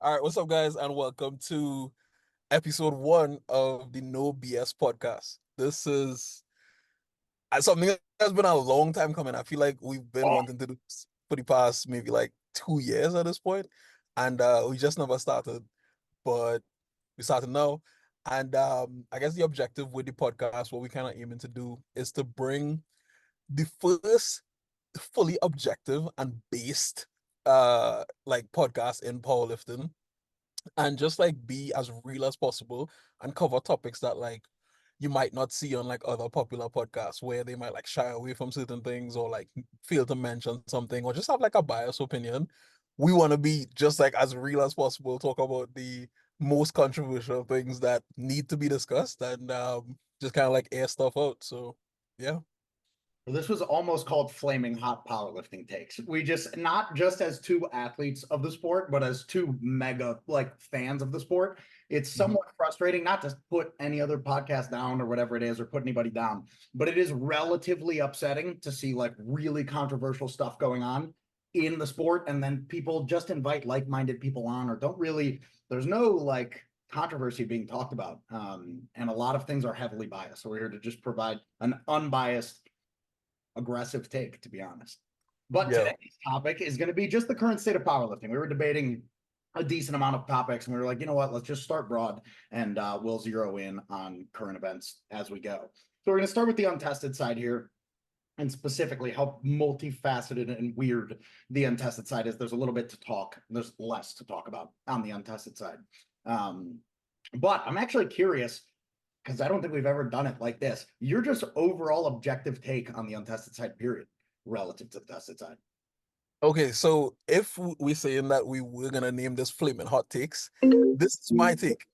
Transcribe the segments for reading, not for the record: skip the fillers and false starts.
All right, what's up, guys, and welcome to episode 1 of the No BS podcast. This is something that's been a long time coming. I feel like we've been Oh, wanting to do this for the past maybe like 2 years at this point, and we just never started. But we started now, and I guess the objective with the podcast, what we kind of aiming to do, is to bring the first fully objective and based like podcast in powerlifting and just like be as real as possible and cover topics that like you might not see on like other popular podcasts where they might like shy away from certain things or like fail to mention something or just have like a biased opinion. We want to be just like as real as possible, talk about the most controversial things that need to be discussed and just kind of like air stuff out. So yeah. well, this was almost called flaming hot powerlifting takes. We just not just as two athletes of the sport, but as two mega like fans of the sport. It's Mhm. somewhat frustrating not to put any other podcast down or whatever it is, or put anybody down, but it is relatively upsetting to see like really controversial stuff going on in the sport, and then people just invite like-minded people on or don't really. There's no like controversy being talked about, and a lot of things are heavily biased. So we're here to just provide an unbiased aggressive take, to be honest. But Yeah. today's topic is going to be just the current state of powerlifting. We were debating a decent amount of topics, and we were like, you know what, let's just start broad and we'll zero in on current events as we go. So we're going to start with the untested side here, and specifically how multifaceted and weird the untested side is. There's a little bit to talk, there's less to talk about on the untested side. Um, but I'm actually curious because I don't think we've ever done it like this. You're just overall objective take on the untested side, period, relative to the tested side. Okay, so if we're saying that we were gonna name this flaming hot takes, this is my take,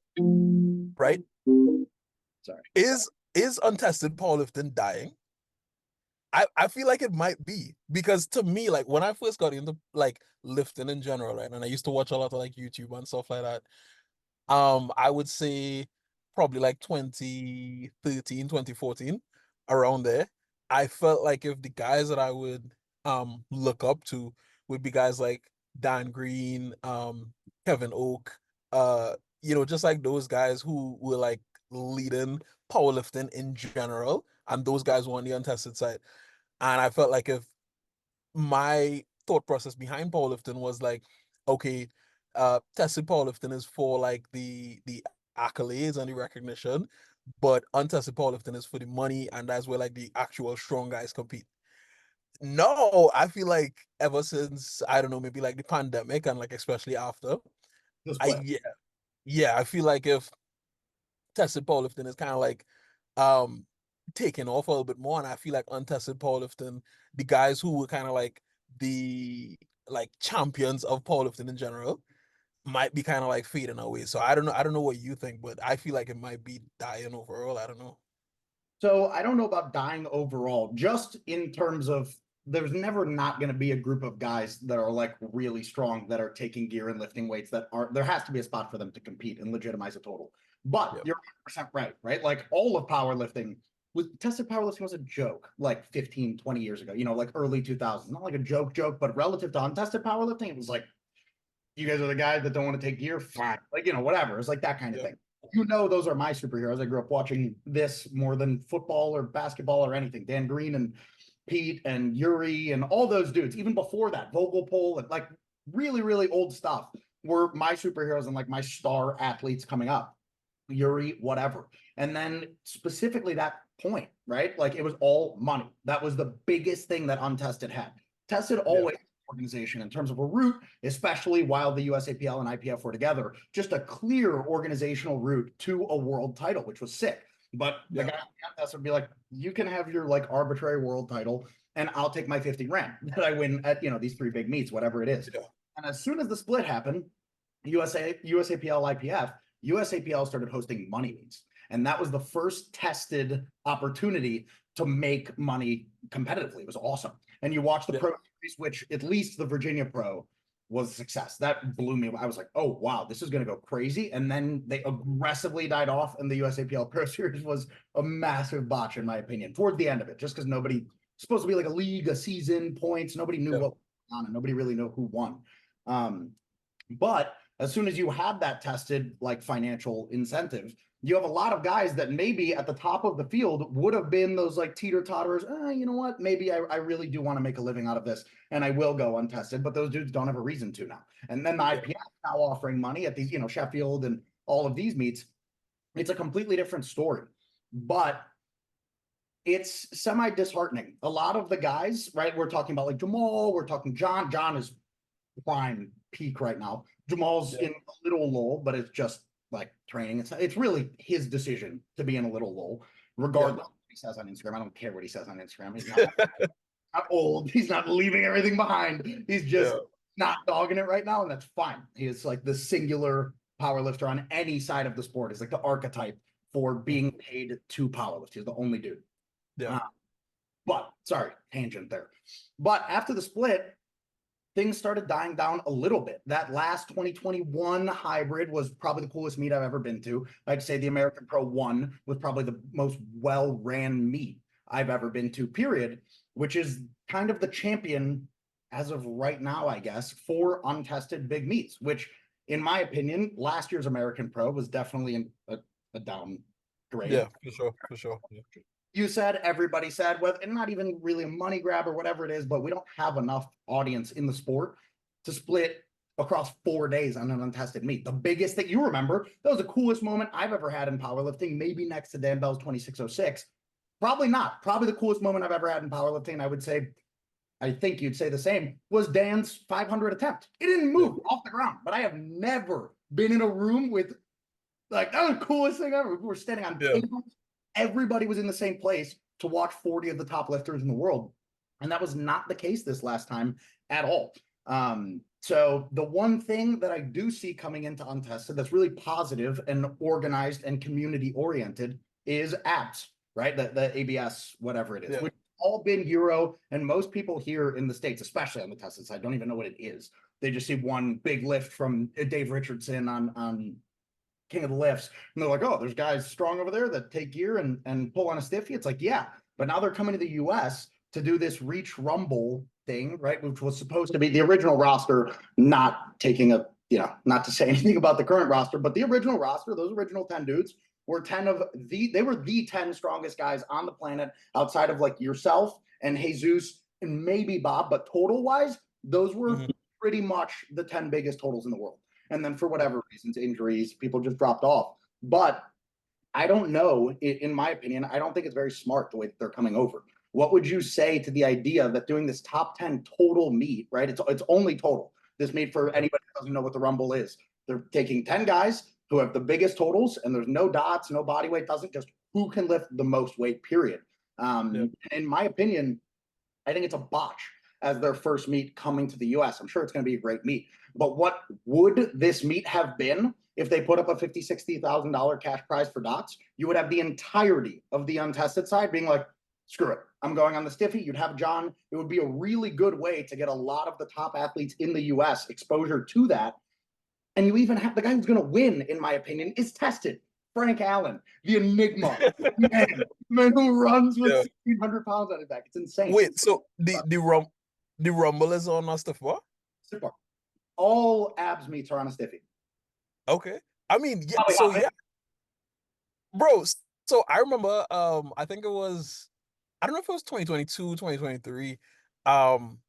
right? Sorry. Is untested powerlifting dying? I feel like it might be because to me, like when I first got into like lifting in general, right, and I used to watch a lot of like YouTube and stuff like that. I would say probably like 2013, 2014, around there. I felt like if the guys that I would look up to would be guys like Dan Green, Kevin Oak, just like those guys who were like leading powerlifting in general, and those guys were on the untested side. And I felt like if my thought process behind powerlifting was like, okay, tested powerlifting is for like the accolades and the recognition, but untested powerlifting is for the money, and that's where like the actual strong guys compete. No, I feel like ever since I don't know, maybe like the pandemic and like especially after, The I split. yeah, yeah, I feel like if tested powerlifting is kind of like um taking off a little bit more, and I feel like untested powerlifting, the guys who were kind of like the like champions of powerlifting in general, might be kind of like fading away. So I don't know what you think, but I feel like it might be dying overall. I don't know. So I don't know about dying overall, just in terms of there's never not going to be a group of guys that are like really strong that are taking gear and lifting weights that are there has to be a spot for them to compete and legitimize a total. But Yeah. you're 100% right, right? Like all of powerlifting was tested powerlifting was a joke like 15, 20 years ago, like early 2000s. Not like a joke, but relative to untested powerlifting, it was like you guys are the guys that don't want to take gear, fine. Like, whatever. It's like that kind of Yeah. thing. Those are my superheroes. I grew up watching this more than football or basketball or anything. Dan Green and Pete and Yuri and all those dudes, even before that, Vogelpol and like really, really old stuff were my superheroes and like my star athletes coming up. Yuri, whatever. And then specifically that point, right? Like it was all money. That was the biggest thing that Untested had. Tested Yeah. always organization in terms of a route, especially while the USAPL and IPF were together, just a clear organizational route to a world title, which was sick. But the Yeah. guy on the contest would be like, you can have your like arbitrary world title, and I'll take my 50 grand that I win at these three big meets, whatever it is. Yeah. And as soon as the split happened, USAPL, IPF, USAPL started hosting money meets. And that was the first tested opportunity to make money competitively. It was awesome. And you watch the Yeah. Pro Series, which at least the Virginia Pro was a success. That blew me. I was like, oh, wow, this is going to go crazy. And then they aggressively died off, and the USAPL Pro Series was a massive botch, in my opinion, toward the end of it, just because nobody, supposed to be like a league, a season, points. Nobody knew Yeah. what was on, and nobody really knew who won. But as soon as you have that tested like financial incentive, you have a lot of guys that maybe at the top of the field would have been those like teeter-totterers. You know what? Maybe I really do want to make a living out of this and I will go untested, but those dudes don't have a reason to now. And then the IPF now offering money at these, you know, Sheffield and all of these meets. It's a completely different story, but it's semi-disheartening. A lot of the guys, right? We're talking about like Jamal, we're talking John. John is prime peak right now. Jamal's in a little lull, but it's just like training. It's really his decision to be in a little lull, regardless of what he says on Instagram. I don't care what he says on Instagram. He's not old. He's not leaving everything behind. He's just not dogging it right now, and that's fine. He is like the singular powerlifter on any side of the sport. Is like the archetype for being paid to powerlift. He's the only dude. But sorry, tangent there. But after the split, things started dying down a little bit. That last 2021 hybrid was probably the coolest meet I've ever been to. I'd say the American Pro 1 was probably the most well-ran meet I've ever been to, period, which is kind of the champion as of right now, I guess, for untested big meets, which in my opinion, last year's American Pro was definitely a downgrade. Yeah, for sure. Yeah. You said, everybody said, well, and not even really a money grab or whatever it is, but we don't have enough audience in the sport to split across 4 days on an untested meet. The biggest that you remember, that was the coolest moment I've ever had in powerlifting, maybe next to Dan Bell's 2606. Probably not. Probably the coolest moment I've ever had in powerlifting, I would say, I think you'd say the same, was Dan's 500 attempt. It didn't move off the ground, but I have never been in a room with, like, that was the coolest thing ever. We were standing on tables. Everybody was in the same place to watch 40 of the top lifters in the world. And that was not the case this last time at all. So the one thing that I do see coming into Untested that's really positive and organized and community oriented is abs, right? The ABS, whatever it is, which all been Euro, and most people here in the States, especially on the tested side, don't even know what it is. They just see one big lift from Dave Richardson on King of the Lifts, and they're like, oh, there's guys strong over there that take gear and pull on a stiffy. It's like, yeah, but now they're coming to the US to do this Reach Rumble thing, right? Which was supposed to be the original roster, not taking a, you know, not to say anything about the current roster, but the original roster, those original 10 dudes were 10 of they were the 10 strongest guys on the planet outside of like yourself and Jesus and maybe Bob, but total wise, those were pretty much the 10 biggest totals in the world. And then for whatever reasons, injuries, people just dropped off. But I don't know, in my opinion, I don't think it's very smart the way that they're coming over. What would you say to the idea that doing this top 10 total meet, right? It's only total. This meet, for anybody who doesn't know what the Rumble is, they're taking 10 guys who have the biggest totals, and there's no dots, no body weight, doesn't, just who can lift the most weight, period. In my opinion, I think it's a botch as their first meet coming to the US. I'm sure it's going to be a great meet. But what would this meet have been if they put up a $50,000, $60,000 cash prize for dots? You would have the entirety of the untested side being like, screw it, I'm going on the stiffy. You'd have John. It would be a really good way to get a lot of the top athletes in the US exposure to that. And you even have the guy who's going to win, in my opinion, is tested. Frank Allen, the enigma, man who runs with 1,600 pounds on his back. It's insane. Wait, so the Rumble is on a stiff bar? Stiff bar. All abs meets are on a stiffy. Okay. I mean, yeah. Bro, so I remember, I think it was, I don't know if it was 2022, 2023,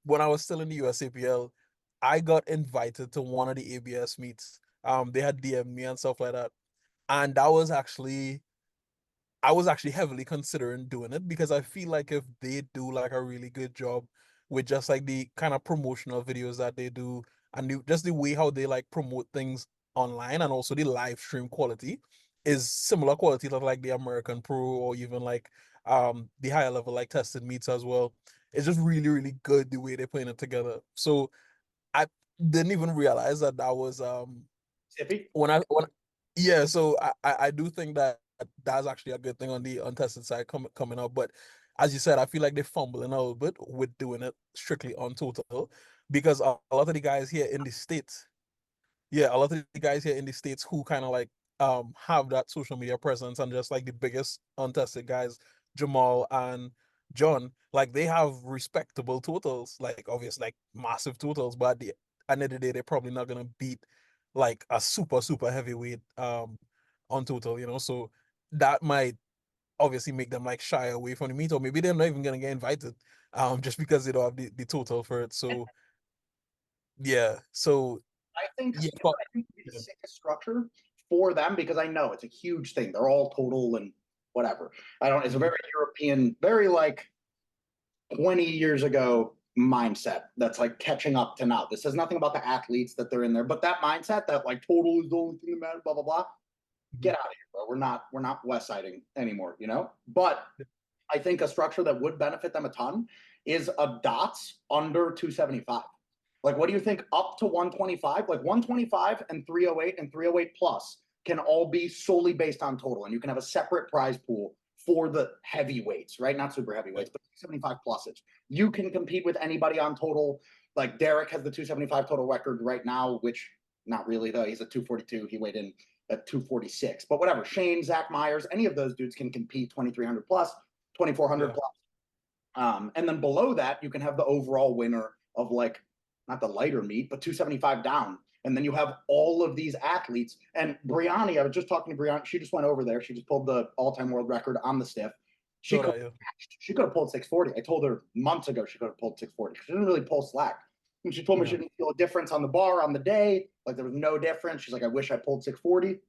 when I was still in the USAPL, I got invited to one of the ABS meets. They had DM'd me and stuff like that. And I was actually heavily considering doing it because I feel like if they do like a really good job with just like the kind of promotional videos that they do and just the way how they like promote things online, and also the live stream quality is similar quality to like the American Pro or even like the higher level like tested meets as well. It's just really, really good the way they're putting it together. So I didn't even realize that was when yeah, so I do think that that's actually a good thing on the untested side coming up. But as you said, I feel like they're fumbling a little bit with doing it strictly on total, because a lot of the guys here in the States, a lot of the guys here in the States who kind of like have that social media presence and just like the biggest untested guys, Jamal and John, like they have respectable totals, like obviously like massive totals, but at the end of the day, they're probably not gonna beat like a super heavyweight on total, so that might obviously make them like shy away from the meet, or maybe they're not even gonna get invited just because they don't have the total for it. So yeah, so I think, yeah, I think it'd be the yeah. sickest structure for them because I know it's a huge thing. They're all total and whatever. I don't. It's a Mhm. very European, very like 20 years ago mindset that's like catching up to now. This says nothing about the athletes that they're in there, but that mindset that like total is the only thing that matters, blah blah blah. Mhm. Get out of here, bro. We're not West Siding anymore, you know? But I think a structure that would benefit them a ton is a dots under 275. Like, what do you think up to 125? Like 125 and 308 and 308 plus can all be solely based on total. And you can have a separate prize pool for the heavyweights, right? Not super heavyweights, but 75 pluses. You can compete with anybody on total. Like Derek has the 275 total record right now, which not really, though. He's at 242. He weighed in at 246. But whatever. Shane, Zach Myers, any of those dudes can compete 2,300 plus, 2,400 Yeah. plus. And then below that, you can have the overall winner of like, not the lighter meet, but 275 down. And then you have all of these athletes. And Brianni, I was just talking to Brianni. She just went over there. She just pulled the all-time world record on the stiff. She So could, that, yeah. she could have pulled 640. I told her months ago she could have pulled 640. She didn't really pull slack. And she told me Yeah. she didn't feel a difference on the bar on the day. Like there was no difference. She's like, I wish I pulled 640.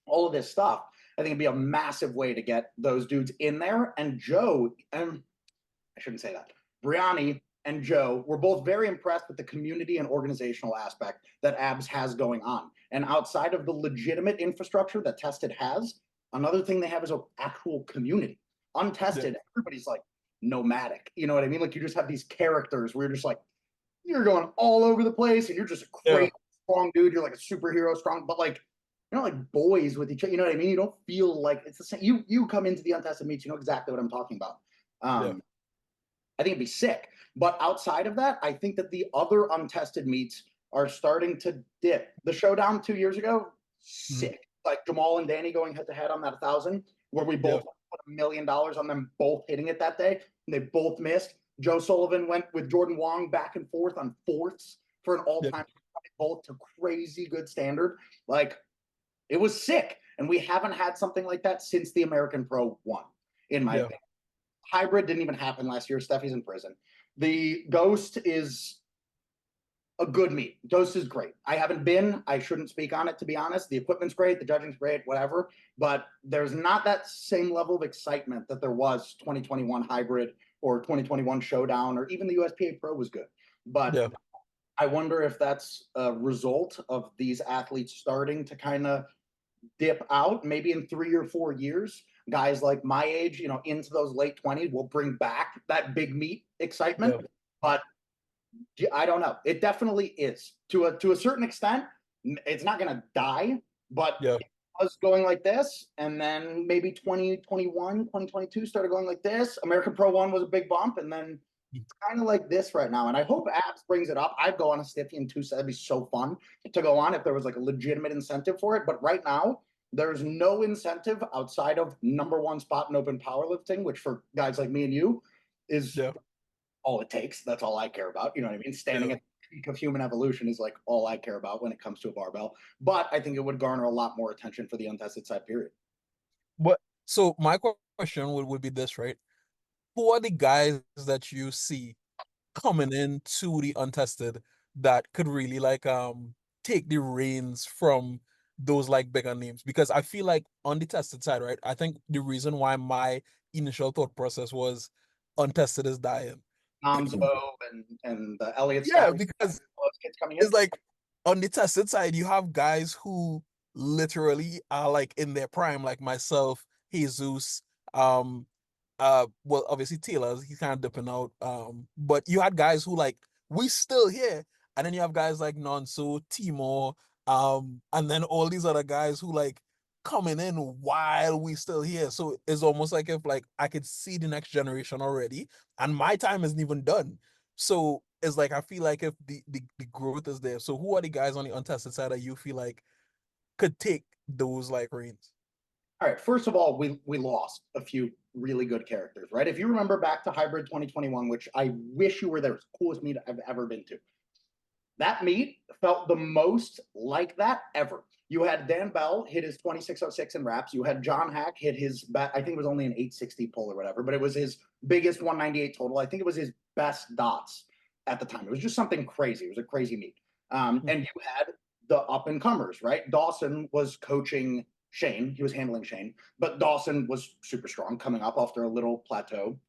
All of this stuff. I think it'd be a massive way to get those dudes in there. And Joe, and I shouldn't say that. Brianni and Joe were both very impressed with the community and organizational aspect that ABS has going on. And outside of the legitimate infrastructure that Tested has, another thing they have is an actual community. Yeah. Untested, everybody's like nomadic. You know what I mean? Like you just have these characters where you're just like, you're going all over the place and you're just a Yeah. crazy strong dude. You're like a superhero strong, but like you're not like boys with each other. You know what I mean? You don't feel like it's the same. You come into the untested meets, you know exactly what I'm talking about. Yeah. I think it'd be sick. But outside of that, I think that the other untested meets are starting to dip. The showdown 2 years ago, Mhm. sick. Like Jamal and Danny going head to head on that 1,000, where we Yeah. both put $1 million on them both hitting it that day, and they both missed. Joe Sullivan went with Jordan Wong back and forth on fourths for an Yeah. all-time both to crazy good standard. Like it was sick, and we haven't had something like that since the American Pro 1, in my Yeah. opinion. Hybrid didn't even happen last year. Steffi's in prison. The Ghost is a good meet. Ghost is great. I haven't been. I shouldn't speak on it, to be honest. The equipment's great. The judging's great, whatever. But there's not that same level of excitement that there was 2021 Hybrid or 2021 Showdown, or even the USPA Pro was good. But Yeah. I wonder if that's a result of these athletes starting to kind of dip out. Maybe in 3 or 4 years, guys like my age, into those late 20s will bring back that big meet excitement. Yeah. But I don't know. It definitely is to a certain extent. It's not going to die, but Yeah. it was going like this, and then maybe 2021, 2022 started going like this. American Pro 1 was a big bump, and then kind of like this right now. And I hope Abs brings it up. I'd go on a Stiffy in 2. That'd be so fun to go on if there was like a legitimate incentive for it. But right now, there's no incentive outside of #1 spot in open powerlifting, which for guys like me and you is Yeah. all it takes. That's all I care about. You know what I mean? Standing Yeah. at the peak of human evolution is like all I care about when it comes to a barbell. But I think it would garner a lot more attention for the untested side, period. But so my question would be this, right? Who are the guys that you see coming into the untested that could really like take the reins from those like bigger names? Because I feel like on the tested side, right? I think the reason why my initial thought process was untested is dying. Monzo and the Elliott Yeah, Scott because kids coming in. it's like on the tested side, you have guys who literally are like in their prime, like myself, Jesus, well, obviously Taylor, he's kind of dipping out. But you had guys who like we still here, and then you have guys like Nonso, Timor, and then all these other guys who like coming in while we still here. So it's almost like if like I could see the next generation already, and my time isn't even done. So it's like I feel like if the growth is there. So who are the guys on the untested side that you feel like could take those like reins? All right. First of all, we lost a few really good characters, right? If you remember back to Hybrid 2021, which I wish you were there, it's the coolest meet I've ever been to. That meet felt the most like that ever. You had Dan Bell hit his 2606 in reps. You had John Hack hit his, I think it was only an 860 pull or whatever, but it was his biggest 198 total. I think it was his best dots at the time. It was just something crazy. It was a crazy meet. And you had the up and comers, right? Dawson was coaching Shane. He was handling Shane, but Dawson was super strong coming up after a little plateau.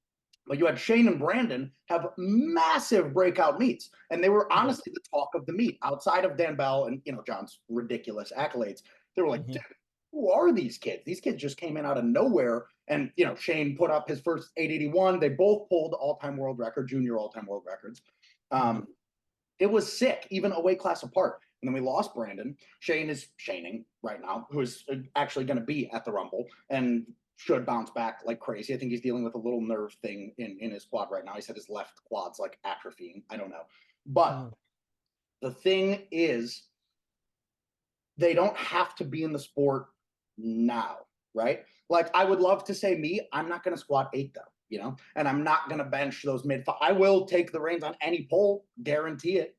But you had Shane and Brandon have massive breakout meets, and they were honestly the talk of the meet outside of Dan Bell and John's ridiculous accolades. They were like, dude, who are these kids? These kids just came in out of nowhere, and Shane put up his first 881. They both pulled all-time world record, junior all-time world records. It was sick, even a weight class apart. And then we lost Brandon. Shane is Shaning right now, who is actually going to be at the Rumble and should bounce back like crazy. I think he's dealing with a little nerve thing in his quad right now. He said his left quad's like atrophying. I don't know. But the thing is, they don't have to be in the sport now, right? Like, I would love to say me, I'm not going to squat 8 though, and I'm not going to bench those mid. I will take the reins on any pull, guarantee it,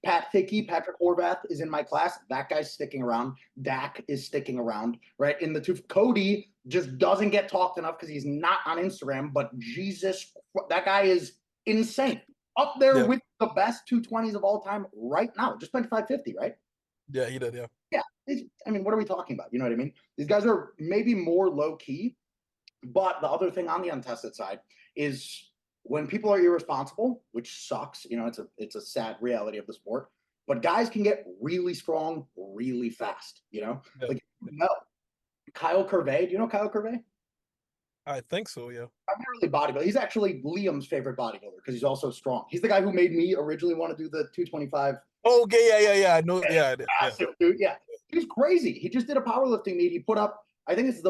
Pat Hickey, Patrick Horvath is in my class. That guy's sticking around. Dak is sticking around, right? In the two, Cody just doesn't get talked enough because he's not on Instagram, but Jesus, that guy is insane. Up there with the best 220s of all time right now. Just bench 550, right? Yeah, he did, yeah. Yeah. I mean, what are we talking about? You know what I mean? These guys are maybe more low key, but the other thing on the untested side is when people are irresponsible, which sucks, it's a sad reality of the sport, but guys can get really strong really fast, like, Kyle Curvey. Do you know Kyle Curvey? I think so, yeah. I'm not really bodybuilder. He's actually Liam's favorite bodybuilder because he's also strong. He's the guy who made me originally want to do the 225. Okay, yeah. I know, yeah. Massive, dude. Yeah. He's crazy. He just did a powerlifting meet. He put up, I think it's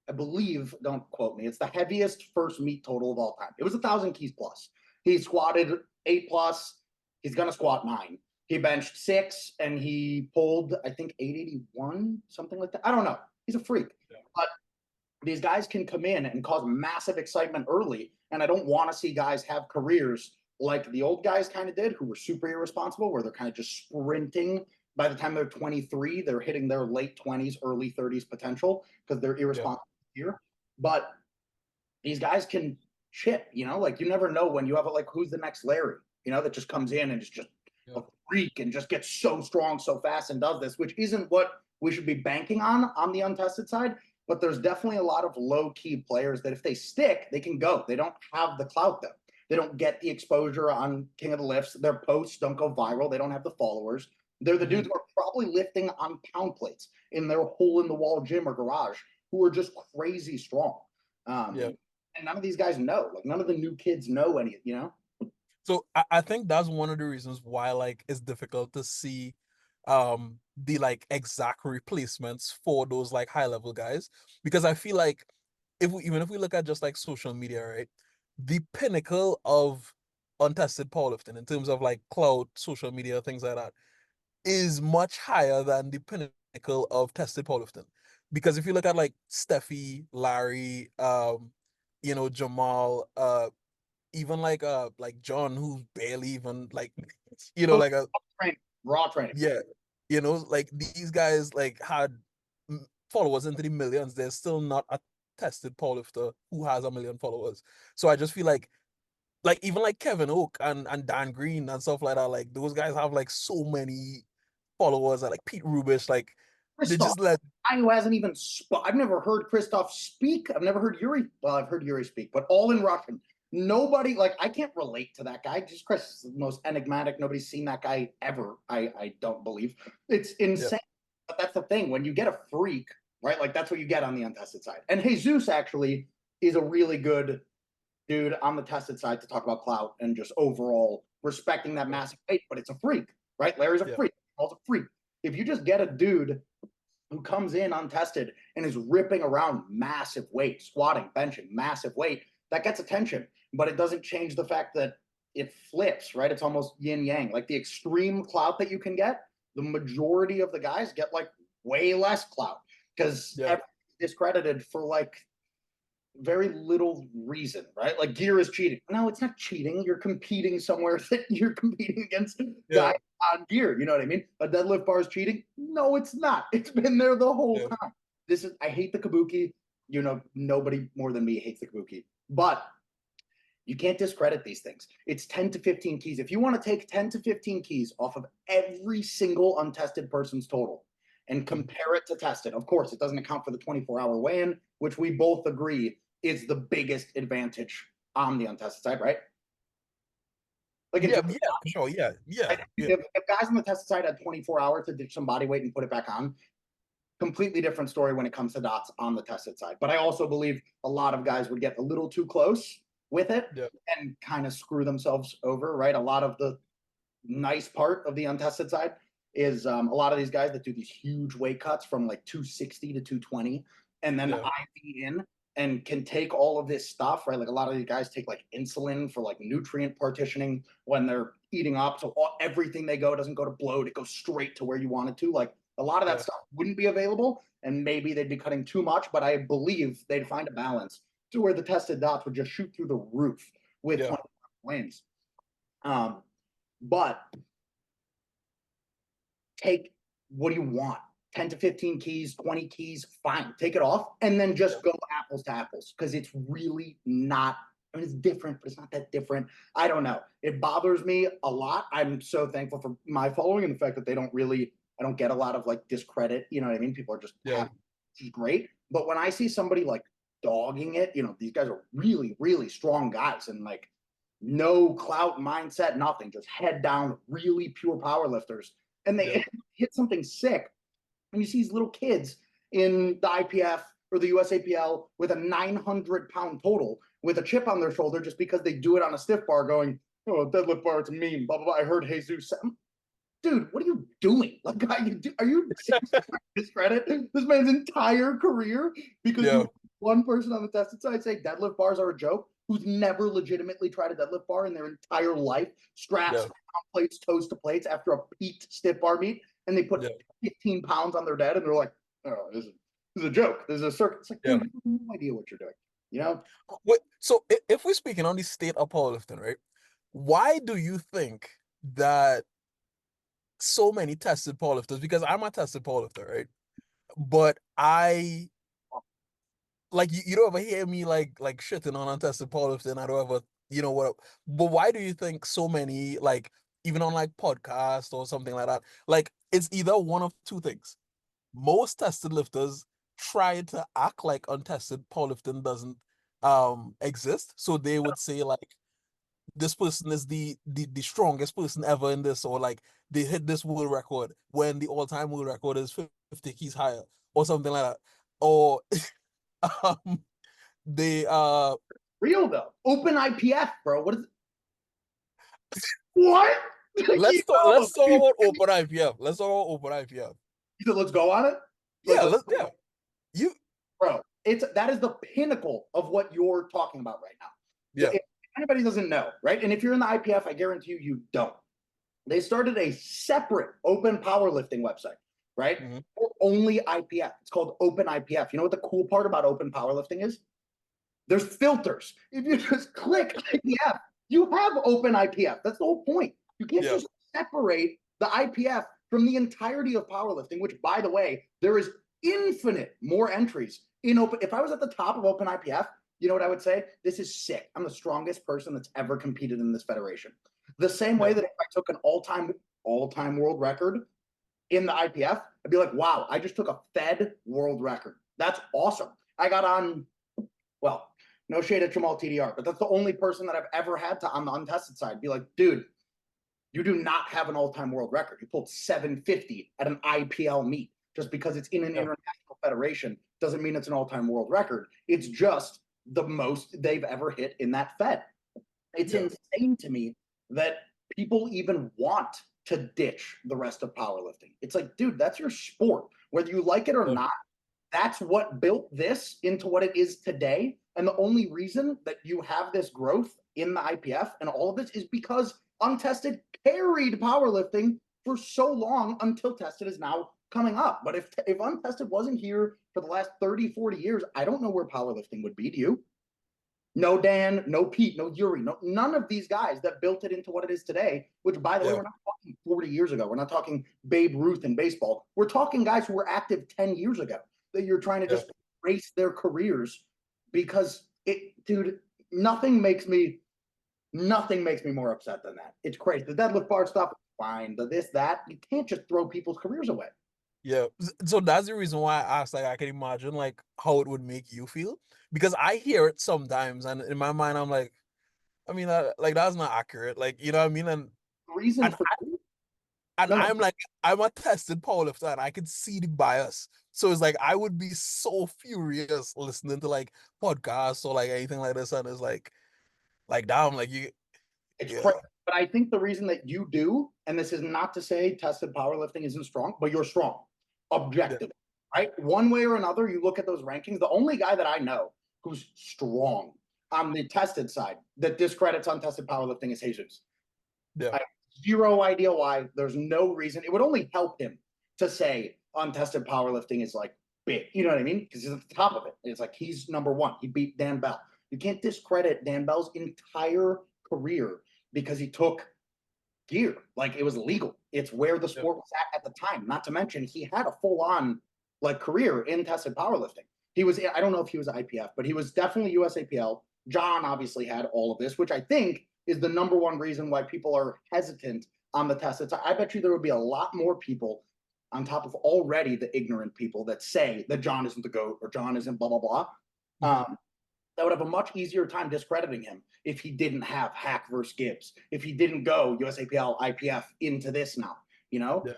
I believe, don't quote me, it's the heaviest first meet total of all time. It was 1,000 keys plus. He squatted 8 plus. He's going to squat 9. He benched 6 and he pulled, I think, 881, something like that. I don't know. He's a freak. Yeah. But these guys can come in and cause massive excitement early. And I don't want to see guys have careers like the old guys kind of did, who were super irresponsible, where they're kind of just sprinting. By the time they're 23, they're hitting their late 20s, early 30s potential because they're irresponsible here. But these guys can chip, like, you never know when you have who's the next Larry, that just comes in and is just a freak and just gets so strong so fast and does this, which isn't what we should be banking on the untested side. But there's definitely a lot of low-key players that if they stick, they can go. They don't have the clout, though. They don't get the exposure on King of the Lifts. Their posts don't go viral. They don't have the followers. They're the dudes who are probably lifting on pound plates in their hole-in-the-wall gym or garage who are just crazy strong. And none of these guys know. Like, none of the new kids know any, So I think that's one of the reasons why, it's difficult to see the exact replacements for those high level guys, because I feel like even if we look at just social media, right, the pinnacle of untested powerlifting in terms of Clout, social media, things like that, is much higher than the pinnacle of tested powerlifting. Because if you look at Steffi, Larry, Jamal, even John, who's barely even raw training. Yeah, these guys had followers into the millions. There's still not a tested powerlifter who has 1 million followers. So I just feel like even Kevin Oak and Dan Green and stuff like that, those guys have so many followers, and Pete Rubish, they just let guy who hasn't even I've never heard Christoph speak. I've never heard Yuri. Well, I've heard Yuri speak, but all in Russian. Nobody, I can't relate to that guy. Just Chris is the most enigmatic. Nobody's seen that guy ever. I don't believe. It's insane. But that's the thing. When you get a freak, right? That's what you get on the untested side. And Jesus actually is a really good dude on the tested side to talk about clout and just overall respecting that massive weight, but it's a freak, right? Larry's a freak. Paul's a freak. If you just get a dude who comes in untested and is ripping around massive weight, squatting, benching, massive weight, that gets attention, but it doesn't change the fact that it flips, right? It's almost yin yang. The extreme clout that you can get, the majority of the guys get way less clout because everything's discredited for very little reason, right? Like gear is cheating. No, it's not cheating. You're competing somewhere that you're competing against Yeah, guys on gear. You know what I mean? A deadlift bar is cheating. No, it's not. It's been there the whole yeah, time. I hate the kabuki. You know, nobody more than me hates the kabuki, but you can't discredit these things. It's 10 to 15 keys. If you want to take 10 to 15 keys off of every single untested person's total and compare it to tested, of course, it doesn't account for the 24-hour weigh-in, which we both agree is the biggest advantage on the untested side, right? Like in yeah, terms yeah, of, for sure. Yeah, yeah, yeah, if guys on the tested side had 24 hours to ditch some body weight and put it back on, completely different story when it comes to dots on the tested side. But I also believe a lot of guys would get a little too close with it yeah, and kind of screw themselves over, right? A lot of the nice part of the untested side is a lot of these guys that do these huge weight cuts from like 260 to 220 and then yeah, IV in and can take all of this stuff, right? Like a lot of these guys take like insulin for like nutrient partitioning when they're eating up. So everything they go doesn't go to bloat, it goes straight to where you want it to. Like a lot of that yeah, stuff wouldn't be available and maybe they'd be cutting too much, but I believe they'd find a balance to where the tested dots would just shoot through the roof with yeah, 20 wins. But take what do you want? 10 to 15 keys, 20 keys, fine. Take it off and then just go apples to apples because it's really not. I mean, it's different, but it's not that different. I don't know. It bothers me a lot. I'm so thankful for my following and the fact that I don't get a lot of like discredit. You know what I mean? People are just yeah, happy, which is great. But when I see somebody like dogging it, you know, these guys are really, really strong guys and like no clout mindset, nothing, just head down, really pure power lifters and yeah, they hit something sick. And you see these little kids in the IPF or the USAPL with a 900-pound total with a chip on their shoulder just because they do it on a stiff bar going, oh, deadlift bar, it's a meme, blah, blah, blah. I heard Jesus. Dude, what are you doing? Like, are you discredit this man's entire career because yeah, you one person on the tested side say deadlift bars are a joke who's never legitimately tried a deadlift bar in their entire life, straps, yeah, plates, toes to plates after a peaked stiff bar meet, and they put yeah, 15 pounds on their dead and they're like, oh, this is a joke. This is a circuit. It's like, yeah. dude, you have no idea what you're doing. You know? Wait, so if we're speaking on the state of powerlifting, right? Why do you think that so many tested powerlifters? Because I'm a tested powerlifter, right? But I like you don't ever hear me like shitting on untested powerlifting. I don't ever, you know what? But why do you think so many like even on like podcast or something like that? Like it's either one of two things. Most tested lifters try to act like untested powerlifting doesn't exist. So they would say like this person is the strongest person ever in this, or like they hit this world record when the all-time world record is 50 keys higher or something like that. Or um they Real though. Open IPF, bro. What is it? What? let's talk about open IPF. Let's talk about open IPF. Let's go on it. Like, Yeah, yeah. You bro, that is the pinnacle of what you're talking about right now. So yeah, if anybody doesn't know, right? And if you're in the IPF, I guarantee you don't. They started a separate open powerlifting website, right? mhm, For only IPF. It's called Open IPF. You know what the cool part about open powerlifting is? There's filters. If you just click IPF, you have open IPF. That's the whole point. You can't yeah, just separate the IPF from the entirety of powerlifting, which, by the way, there is infinite more entries in open. If I was at the top of open IPF, you know what I would say? This is sick. I'm the strongest person that's ever competed in this federation. The same way yeah, that if I took an all-time world record in the IPF, I'd be like, wow, I just took a Fed world record. That's awesome. I got on, well, no shade at Jamal TDR, but that's the only person that I've ever had to on the untested side be like, dude, you do not have an all-time world record. You pulled 750 at an IPL meet. Just because it's in an yeah, international federation doesn't mean it's an all-time world record. It's just the most they've ever hit in that Fed. It's yeah, insane to me that people even want to ditch the rest of powerlifting. It's like, dude, that's your sport. Whether you like it or yeah, not, that's what built this into what it is today. And the only reason that you have this growth in the IPF and all of this is because untested carried powerlifting for so long until tested is now coming up. But if untested wasn't here for the last 30, 40 years, I don't know where powerlifting would be. Do you? No Dan, no Pete, no Yuri, none of these guys that built it into what it is today, which, by the way, we're not talking 40 years ago. We're not talking Babe Ruth in baseball. We're talking guys who were active 10 years ago that you're trying to just erase their careers because dude, nothing makes me more upset than that. It's crazy. The deadlift bar stuff, fine. The this, that, you can't just throw people's careers away. Yeah. So that's the reason why I asked, like, I can imagine like how it would make you feel, because I hear it sometimes and in my mind I'm like, I mean, like that's not accurate. Like, you know what I mean? Reason And for no. I'm like, I'm a tested powerlifter and I could see the bias. So it's like I would be so furious listening to like podcasts or like anything like this, and it's like damn, like you, It's yeah, crazy. But I think the reason that you do, and this is not to say tested powerlifting isn't strong, but you're strong, yeah, objectively, right? One way or another, you look at those rankings. The only guy that I know who's strong on the tested side that discredits untested powerlifting is Jesus. yeah, I have zero idea why. There's no reason. It would only help him to say untested powerlifting is like big. You know what I mean? Because he's at the top of it. It's like he's number one. He beat Dan Bell. You can't discredit Dan Bell's entire career because he took gear. Like, it was legal. It's where the sport was at the time. Not to mention, he had a full-on like career in tested powerlifting. He was, I don't know if he was IPF, but he was definitely USAPL. John obviously had all of this, which I think is the number one reason why people are hesitant on the tested side. I bet you there would be a lot more people on top of already the ignorant people that say that John isn't the GOAT or John isn't blah, blah, blah. That would have a much easier time discrediting him if he didn't have Hack versus Gibbs, if he didn't go USAPL, IPF into this now, you know? yeah,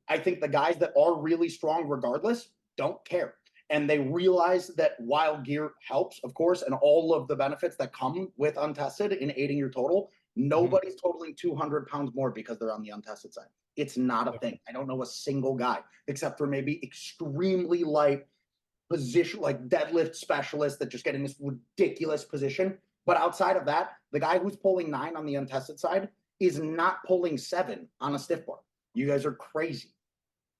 I think the guys that are really strong regardless don't care. And they realize that while gear helps, of course, and all of the benefits that come with untested in aiding your total, nobody's totaling 200 pounds more because they're on the untested side. It's not a thing. I don't know a single guy, except for maybe extremely light position, like deadlift specialists that just get in this ridiculous position. But outside of that, the guy who's pulling 9 on the untested side is not pulling 7 on a stiff bar. You guys are crazy.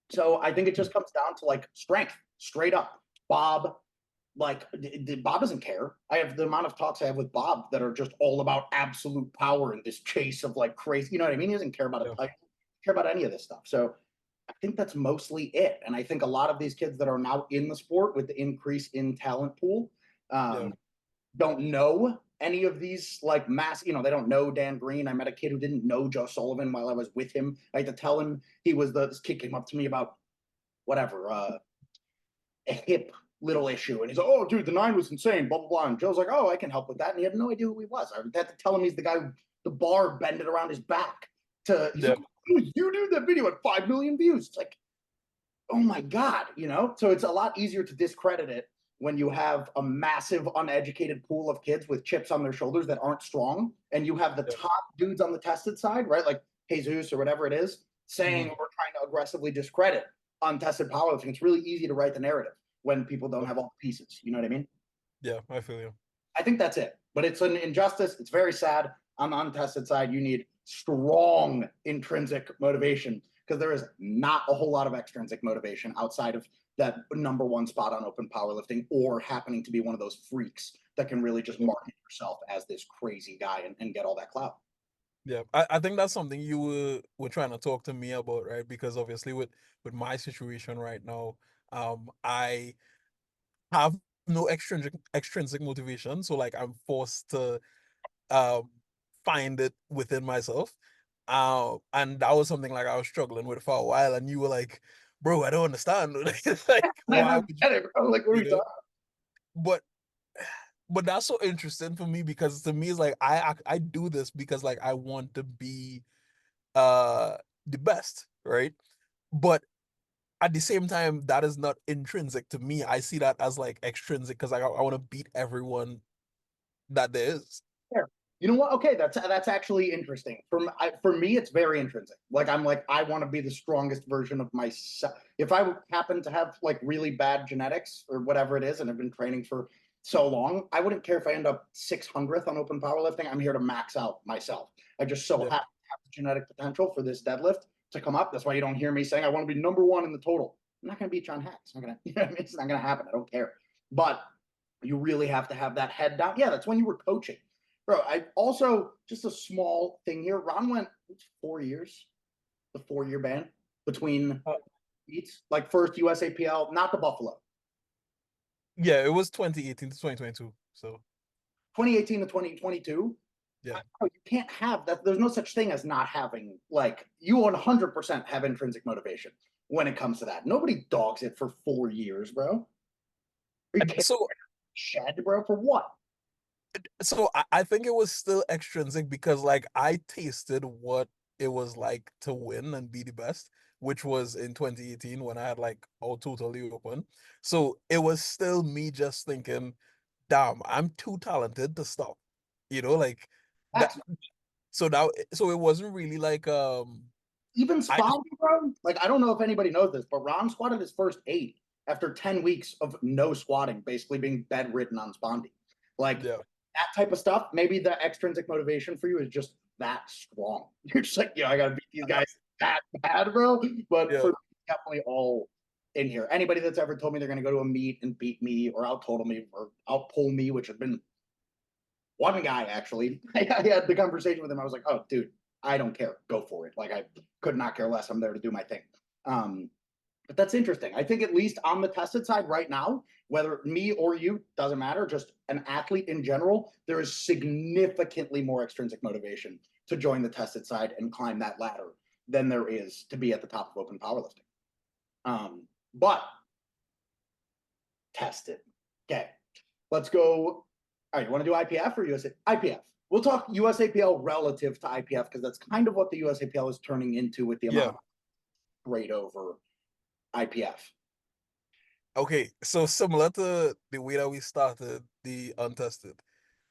So I think it just comes down to like strength, straight up. Bob, like Bob doesn't care. I have the amount of talks I have with Bob that are just all about absolute power and this chase of like crazy. You know what I mean? He doesn't care about a title, care about any of this stuff. So I think that's mostly it. And I think a lot of these kids that are now in the sport with the increase in talent pool don't know any of these like mass, you know, they don't know Dan Green. I met a kid who didn't know Joe Sullivan while I was with him. I had to tell him this kid came up to me about whatever, a hip little issue. And he's like, oh, dude, the 9 was insane, blah, blah, blah. And Joe's like, oh, I can help with that. And he had no idea who he was. I had to tell him he's the guy who the bar bended around his back to, he's like, oh, you do that video at 5 million views. It's like, oh my God, you know? So it's a lot easier to discredit it when you have a massive uneducated pool of kids with chips on their shoulders that aren't strong. And you have the top dudes on the tested side, right? Like Jesus or whatever it is, saying we're trying to aggressively discredit untested powerlifting. It's really easy to write the narrative when people don't have all the pieces. You know what I mean? Yeah, I feel you. I think that's it. But it's an injustice. It's very sad. On the untested side, you need strong intrinsic motivation because there is not a whole lot of extrinsic motivation outside of that number one spot on open powerlifting or happening to be one of those freaks that can really just market yourself as this crazy guy and get all that clout. Yeah, I think that's something you were trying to talk to me about, right? Because obviously with my situation right now, I have no extrinsic motivation, so like I'm forced to um find it within myself. And that was something like I was struggling with for a while, and you were like, bro, I don't understand. Like, I why don't would get it, bro. Like, what are you we know? talking? But that's so interesting for me because to me it's like I do this because like I want to be the best, right? But at the same time, that is not intrinsic to me. I see that as like extrinsic because I want to beat everyone that there is. You know what? Okay, that's actually interesting. For me, it's very intrinsic. Like I'm like I want to be the strongest version of myself. If I happen to have like really bad genetics or whatever it is, and I've been training for so long, I wouldn't care if I end up 600th on open powerlifting. I'm here to max out myself. I just so happen to have the genetic potential for this deadlift to come up. That's why you don't hear me saying I want to be number one in the total. I'm not going to beat John Hack. It's not going to, you know what I mean? It's not going to happen. I don't care. But you really have to have that head down. Yeah, that's when you were coaching. Bro, I also, just a small thing here. Ron went 4 years, the 4-year ban between beats, like first USAPL, not the Buffalo. Yeah, it was 2018 to 2022. So 2018 to 2022. yeah. You can't have that. There's no such thing as not having, like, you 100% have intrinsic motivation when it comes to that. Nobody dogs it for 4 years, bro. So Shed, bro, for what? so I think it was still extrinsic because like I tasted what it was like to win and be the best, which was in 2018 when I had like all totally open. So it was still me just thinking, damn, I'm too talented to stop. You know, like that. That's So now, so it wasn't really like even I spotting, bro. Like, I don't know if anybody knows this, but Ron squatted his first 8 after 10 weeks of no squatting, basically being bedridden on spondy. Like, yeah. that type of stuff, maybe the extrinsic motivation for you is just that strong. You're just like, I gotta beat these guys that bad, bro. But Yeah. for definitely all in here. Anybody that's ever told me they're gonna go to a meet and beat me or out total me or out pull me, which has been one guy actually. I had the conversation with him. I was like, oh, dude, I don't care. Go for it. Like, I could not care less. I'm there to do my thing. But that's interesting. I think at least on the tested side right now, whether me or you, doesn't matter, just an athlete in general, there is significantly more extrinsic motivation to join the tested side and climb that ladder than there is to be at the top of open powerlifting. But tested. Okay, let's go. All right, you want to do IPF or USA? IPF. We'll talk USAPL relative to IPF because that's kind of what the USAPL is turning into with the amount of grade over IPF. Okay, so similar to the way that we started the untested,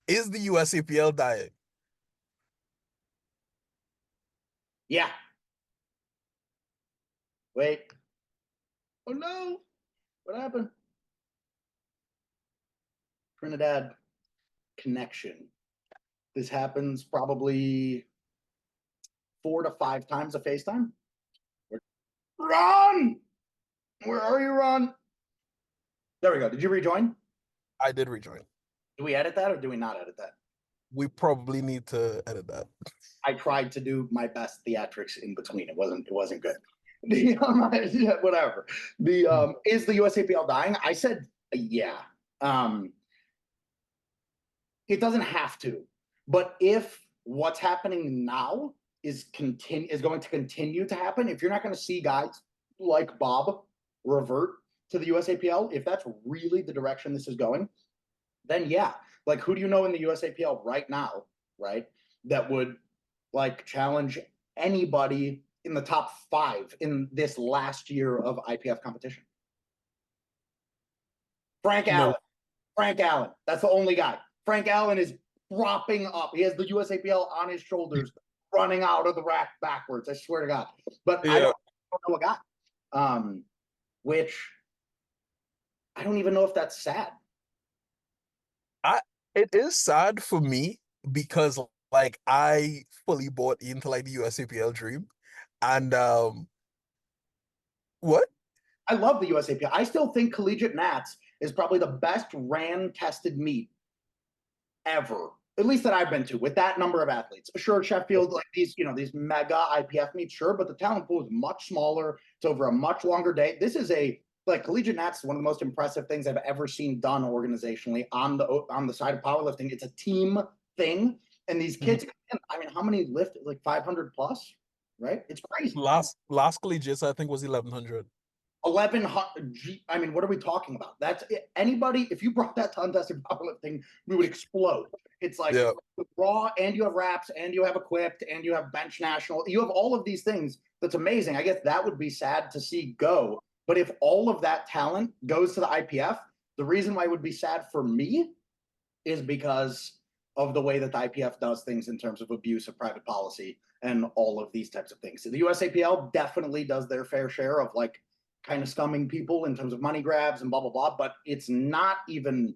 is the USAPL dying? Yeah. Wait. Oh no. What happened? Trinidad connection. This happens probably 4 to 5 times a FaceTime. Ron! Where are you, Ron? There we go. Did you rejoin? I did rejoin. Do we edit that or do we not edit that? We probably need to edit that. I tried to do my best theatrics in between. It wasn't good. Yeah, whatever. The is the USAPL dying? I said yeah. It doesn't have to, but if what's happening now is going to continue to happen, if you're not going to see guys like Bob revert to the USAPL, if that's really the direction this is going, then yeah. Like, who do you know in the USAPL right now, right, that would like challenge anybody in the top 5 in this last year of IPF competition? Frank No. Allen. Frank Allen. That's the only guy. Frank Allen is propping up. He has the USAPL on his shoulders, running out of the rack backwards. I swear to God. But Yeah. I don't know a guy. Which I don't even know if that's sad. It is sad for me because like I fully bought into like the USAPL dream. And what? I love the USAPL. I still think collegiate Nats is probably the best ran tested meet ever, at least that I've been to, with that number of athletes. Sure, Sheffield, like these mega IPF meets, sure, but the talent pool is much smaller. It's over a much longer day. This is like collegiate Nats is one of the most impressive things I've ever seen done organizationally on the side of powerlifting. It's a team thing, and these kids, I mean, how many lift? Like 500 plus, right? It's crazy. Last collegiate I think was 1100. 1100. I mean, what are we talking about? That's it. Anybody, if you brought that to untested powerlifting, we would explode. It's like raw, and you have wraps, and you have equipped, and you have bench national. You have all of these things. That's amazing. I guess that would be sad to see go. But if all of that talent goes to the IPF, the reason why it would be sad for me is because of the way that the IPF does things in terms of abuse of private policy and all of these types of things. So the USAPL definitely does their fair share of like kind of scumming people in terms of money grabs and blah, blah, blah. But it's not even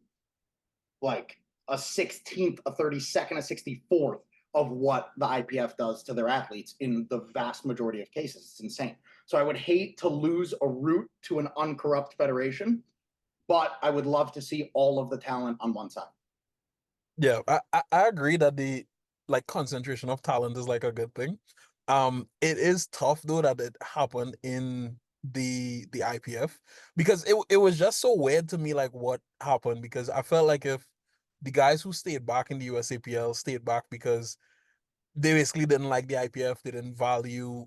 like a 16th, a 32nd, a 64th of what the IPF does to their athletes in the vast majority of cases. It's insane. So I would hate to lose a route to an uncorrupt federation, but I would love to see all of the talent on one side. Yeah, I agree that the like concentration of talent is like a good thing. It is tough though that it happened in the IPF because it was just so weird to me like what happened because I felt like if the guys who stayed back in the USAPL stayed back because they basically didn't like the IPF, they didn't value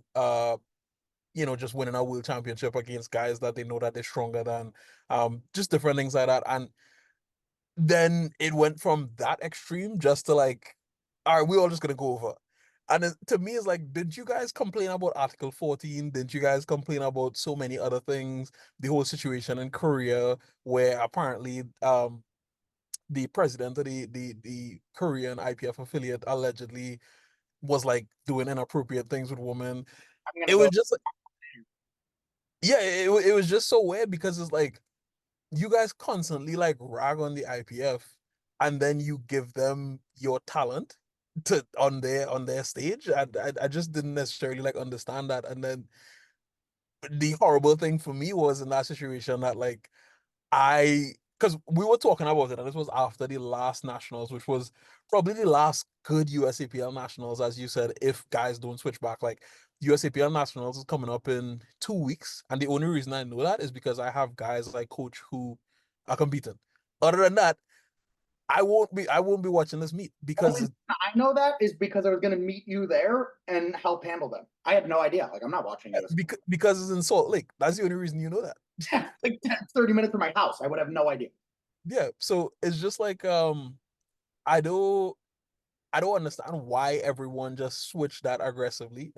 just winning a world championship against guys that they know that they're stronger than, just different things like that. And then it went from that extreme just to like, all right, we're all just gonna go over. And to me, it's like, didn't you guys complain about Article 14? Didn't you guys complain about so many other things? The whole situation in Korea, where apparently the president of the Korean IPF affiliate allegedly was like doing inappropriate things with women. I'm going It to go. was just like, yeah, it was just so weird because it's like you guys constantly like rag on the IPF and then you give them your talent to on their stage. I just didn't necessarily like understand that. And then the horrible thing for me was in that situation that like because we were talking about it, and this was after the last nationals, which was probably the last good USAPL nationals, as you said, if guys don't switch back. Like USAPL nationals is coming up in 2 weeks, and the only reason I know that is because I have guys like coach who are competing. Other than that, I won't be watching this meet Only because reason I know that is because I was going to meet you there and help handle them. I had no idea. Like, I'm not watching US. because it's in Salt Lake. That's the only reason you know that. Like 30 minutes from my house. I would have no idea. Yeah, so it's just like I do I don't understand why everyone just switched that aggressively.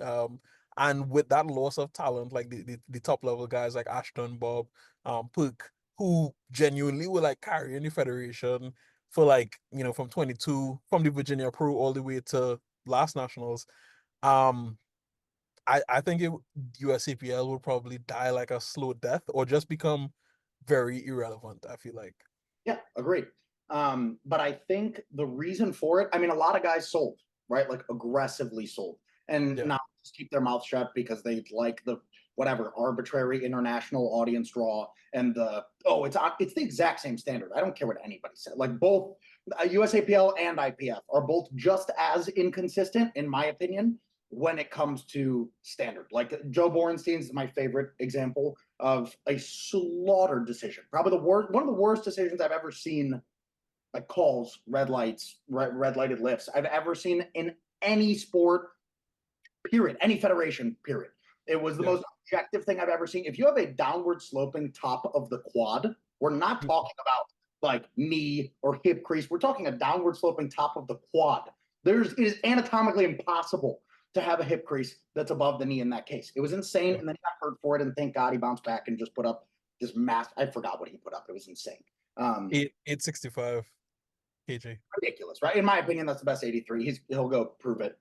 And with that loss of talent, like the top level guys like Ashton, Bob, Puck, who genuinely were like carrying the federation for like, from 22, from the Virginia Pro all the way to last nationals. Um, I think USAPL would probably die like a slow death or just become very irrelevant, I feel like. Yeah, agreed. But I think the reason for it, I mean, a lot of guys sold, right? Like aggressively sold, and Yeah. not just keep their mouth shut because they like the whatever arbitrary international audience draw and it's the exact same standard. I don't care what anybody said. Like both USAPL and IPF are both just as inconsistent, in my opinion, when it comes to standard. Like Joe Borenstein's is my favorite example of a slaughtered decision. Probably one of the worst decisions I've ever seen, like calls, red lights, red lighted lifts I've ever seen in any sport, period, any federation, period. It was the Yeah. most objective thing I've ever seen. If you have a downward sloping top of the quad, we're not talking about like knee or hip crease. We're talking a downward sloping top of the quad. It is anatomically impossible to have a hip crease that's above the knee in that case. It was insane. Yeah. And then he got hurt for it. And thank God he bounced back and just put up this mass. I forgot what he put up. It was insane. 865 kg. Ridiculous, right? In my opinion, that's the best 83. He'll go prove it.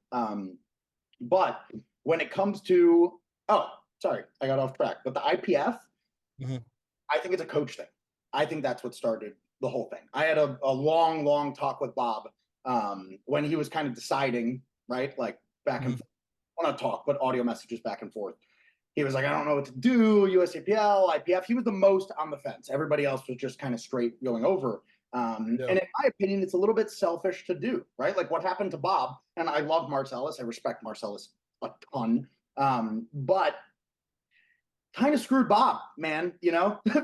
But when it comes to, oh, sorry, I got off track. But the IPF, Mhm. I think it's a coach thing. I think that's what started the whole thing. I had a long, long talk with Bob when he was kind of deciding, right? Like back and Mhm. forth. Well, not talk, but audio messages back and forth. He was like, I don't know what to do, USAPL, IPF. He was the most on the fence. Everybody else was just kind of straight going over. Yeah. And in my opinion, it's a little bit selfish to do, right? Like what happened to Bob, and I love Marcellus. I respect Marcellus a ton. But kind of screwed Bob, man,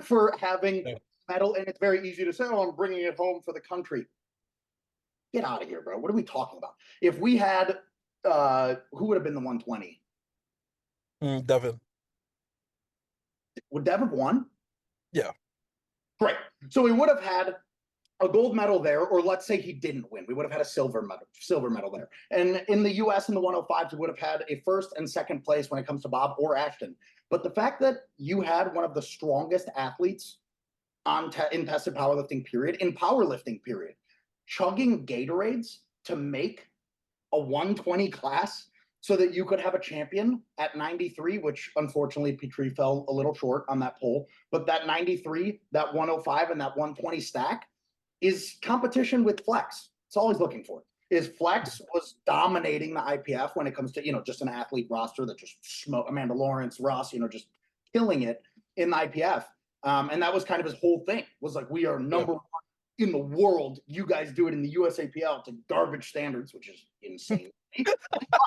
for having Yeah. medal. And it's very easy to say, oh, I'm bringing it home for the country. Get out of here, bro. What are we talking about? If we had, who would have been the 120? Devin. Would Dev have won? Yeah. Great. So we would have had a gold medal there, or let's say he didn't win. We would have had a silver medal there. And in the US in the 105s, we would have had a first and second place when it comes to Bob or Ashton. But the fact that you had one of the strongest athletes in tested powerlifting period, in powerlifting period, chugging Gatorades to make a 120 class so that you could have a champion at 93, which unfortunately Petrie fell a little short on that poll. But that 93, that 105, and that 120 stack is competition with flex. It's all he's looking for. is FLEXXX was dominating the IPF when it comes to, just an athlete roster that just smoke Amanda Lawrence, Ross, just killing it in the IPF. And that was kind of his whole thing, was like, we are number one in the world. You guys do it in the USAPL to garbage standards, which is insane.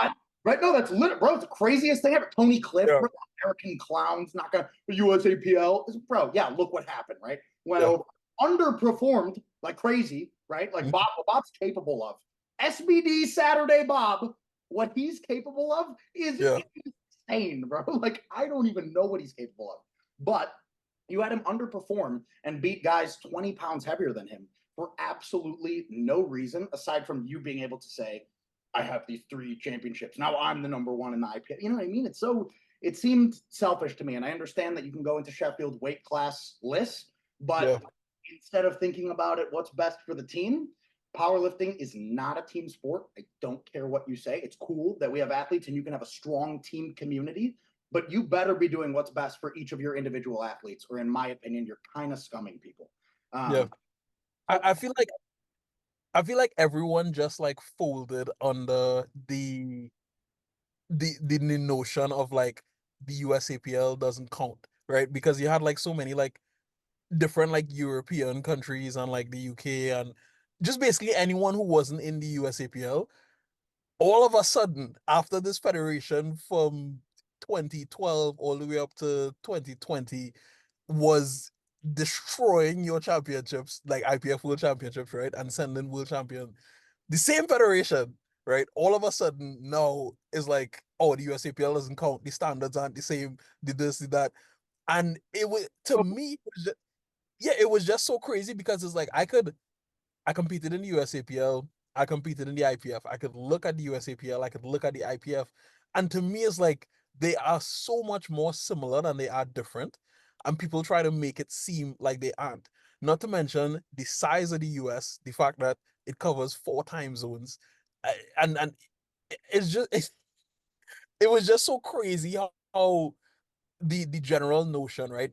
But, right? No, that's lit, bro. It's the craziest thing ever. Tony Cliff, bro, American clowns, not gonna USAPL. Bro, yeah, look what happened, right? Went over, underperformed like crazy, right? Like Bob's capable of. SBD Saturday Bob, what he's capable of is insane, bro. Like, I don't even know what he's capable of. But you had him underperform and beat guys 20 pounds heavier than him for absolutely no reason, aside from you being able to say, I have these 3 championships. Now I'm the number one in the IPF. You know what I mean? It seemed selfish to me. And I understand that you can go into Sheffield weight class lists, but instead of thinking about it, what's best for the team, powerlifting is not a team sport. I don't care what you say. It's cool that we have athletes and you can have a strong team community, but you better be doing what's best for each of your individual athletes, or in my opinion, you're kind of scumming people. I feel like everyone just like folded under the notion of like the USAPL doesn't count, right? Because you had like so many like different like European countries and like the UK and just basically anyone who wasn't in the USAPL. All of a sudden, after this federation from 2012 all the way up to 2020 was destroying your championships, like IPF World Championships, right? And sending world champion, the same federation, right? All of a sudden now is like, oh, the USAPL doesn't count, the standards aren't the same, the this, the that. And it was, to me, it was just so crazy because it's like I competed in the USAPL, I competed in the IPF. I could look at the USAPL, I could look at the IPF, and to me, it's like they are so much more similar than they are different, and people try to make it seem like they aren't. Not to mention the size of the US, the fact that it covers 4 time zones, and it's just it was just so crazy how the general notion, right?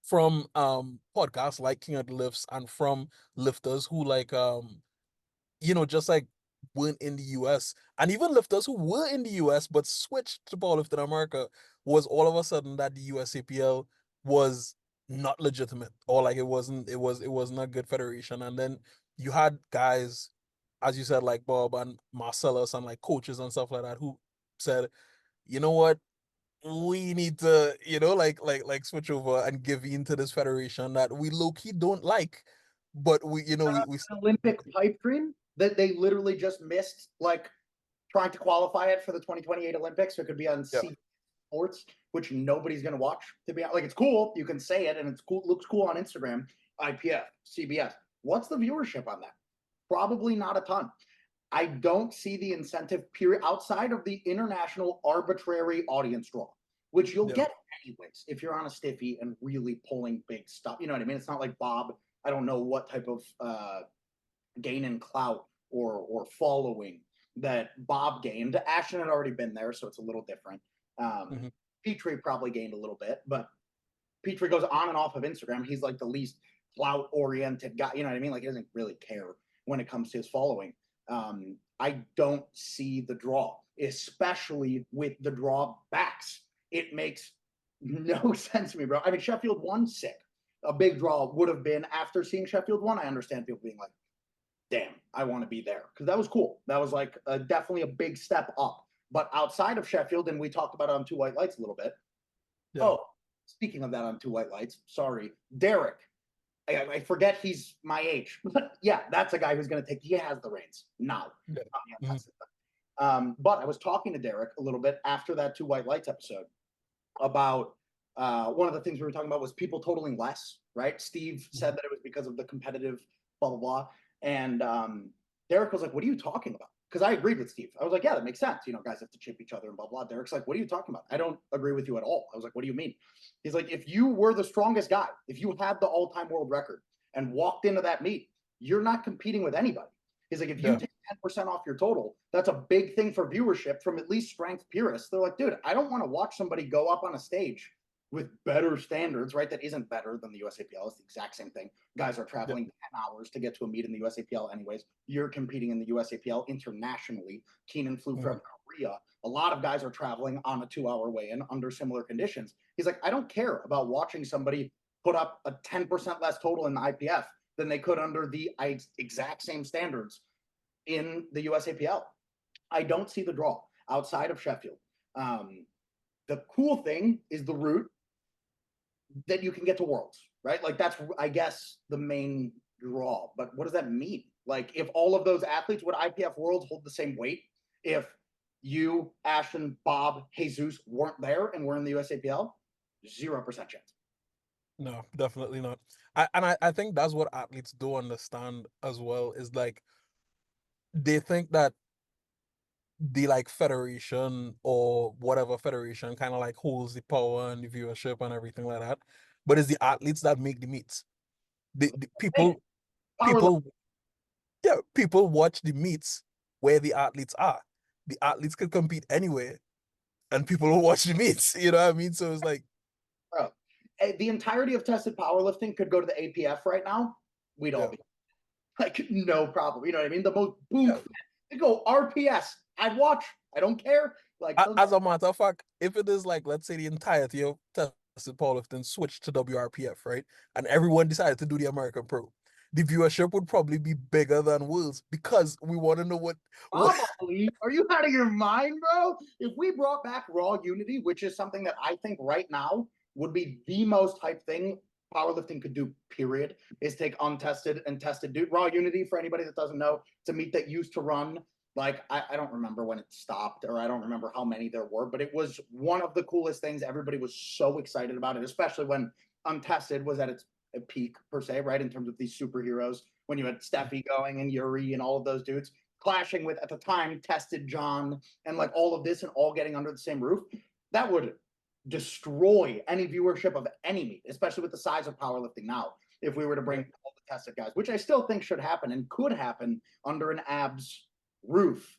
From podcasts like King of the Lifts and from lifters who like just like weren't in the US, and even lifters who were in the US but switched to powerlifting in America, was all of a sudden that the USAPL was not legitimate, or like it wasn't a good federation. And then you had guys, as you said, like Bob and Marcellus and like coaches and stuff like that, who said, you know what, we need to, like switch over and give in to this federation that we low-key don't like, but we Olympic pipe dream that they literally just missed, like trying to qualify it for the 2028 Olympics, so it could be on C Sports, which nobody's gonna watch. To be like, it's cool, you can say it, and it's cool, looks cool on Instagram. IPF, CBS. What's the viewership on that? Probably not a ton. I don't see the incentive period outside of the international arbitrary audience draw, which you'll get anyways if you're on a stiffy and really pulling big stuff. You know what I mean? It's not like Bob. I don't know what type of gain in clout or following that Bob gained. Ashton had already been there, so it's a little different. Petrie probably gained a little bit, but Petrie goes on and off of Instagram. He's like the least clout oriented guy. You know what I mean? Like, he doesn't really care when it comes to his following. I don't see the draw, especially with the drawbacks. It makes no sense to me, bro. I mean, Sheffield 1, sick. A big draw would have been after seeing Sheffield 1. I understand people being like, damn, I want to be there, because that was cool. That was like definitely a big step up. But outside of Sheffield, and we talked about it on Two White Lights a little bit. Oh, speaking of that on Two White Lights, sorry, Derek. I forget he's my age, but yeah, that's a guy who's going to take. He has the reins now. But I was talking to Derek a little bit after that Two White Lights episode about one of the things we were talking about was people totaling less, right? Steve said that it was because of the competitive blah blah blah, and Derek was like, "What are you talking about?" Because I agreed with Steve. I was like, "Yeah, that makes sense. You know, guys have to chip each other and blah blah." Derek's like, "What are you talking about? I don't agree with you at all." I was like, "What do you mean?" He's like, "If you were the strongest guy, if you had the all-time world record and walked into that meet, you're not competing with anybody." He's like, "If you take 10% off your total, that's a big thing for viewership from at least strength purists." They're like, "Dude, I don't want to watch somebody go up on a stage with better standards, right? That isn't better than the USAPL. It's the exact same thing. Guys are Yeah. traveling 10 hours to get to a meet in the USAPL anyways. You're competing in the USAPL internationally. Keenan flew Mhm. from Korea. A lot of guys are traveling on a 2-hour weigh-in under similar conditions. He's like, I don't care about watching somebody put up a 10% less total in the IPF than they could under the exact same standards in the USAPL. I don't see the draw outside of Sheffield. The cool thing is the route that you can get to Worlds, right? Like that's, I guess, the main draw. But what does that mean? Like if all of those athletes, would IPF Worlds hold the same weight if you, Ashton, Bob, Jesus weren't there and were in the USAPL? 0% chance. No, definitely not. I think that's what athletes do understand as well, is like they think that the like federation or whatever federation kind of like holds the power and the viewership and everything like that. But it's the athletes that make the meets. The Hey, power people yeah, people watch the meets where the athletes are. The athletes could compete anywhere and people will watch the meets. You know what I mean? So it's like, bro. The entirety of tested powerlifting could go to the APF right now. We'd all yeah. be like, no problem. You know what I mean? The most boom. Yeah. They go RPS. I'd watch. I don't care. Like, As a matter of fact, if it is like, let's say the entirety of tested powerlifting switched to WRPF, right? And everyone decided to do the American Pro, the viewership would probably be bigger than Worlds because we want to know what probably. Are you out of your mind, bro? If we brought back Raw Unity, which is something that I think right now would be the most hype thing powerlifting could do, period, is take untested and tested dude. Raw Unity, for anybody that doesn't know, it's a meet that used to run. Like, I don't remember when it stopped, or I don't remember how many there were, but it was one of the coolest things. Everybody was so excited about it, especially when Untested was at its peak, per se, right? In terms of these superheroes, when you had Steffi going and Yuri and all of those dudes clashing with, at the time, Tested John and like all of this and all getting under the same roof, that would destroy any viewership of any meet, especially with the size of powerlifting now. If we were to bring all the tested guys, which I still think should happen and could happen under an abs roof,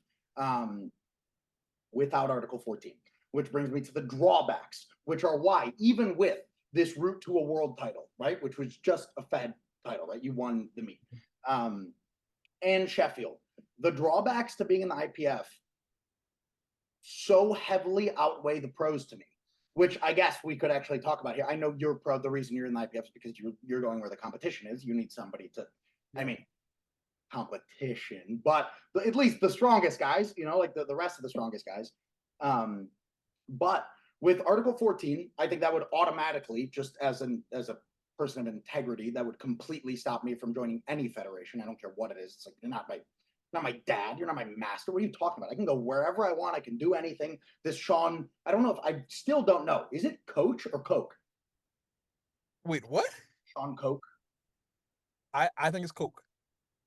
without Article 14, which brings me to the drawbacks, which are why, even with this route to a world title, right, which was just a Fed title, right, you won the meet, and Sheffield, the drawbacks to being in the IPF so heavily outweigh the pros to me, which I guess we could actually talk about here. I know you're pro. The reason you're in the IPF is because you're going where the competition is. You need somebody to, I mean, competition, but at least the strongest guys, you know, like the rest of the strongest guys. But with Article 14, I think that would automatically, just as a person of integrity, that would completely stop me from joining any federation. I don't care what it is. It's like, you're not my dad. You're not my master. What are you talking about? I can go wherever I want. I can do anything. This Sean, I don't know if I still don't know. Is it Coach or Coke? wait, what? Sean Coke. I think it's Coke.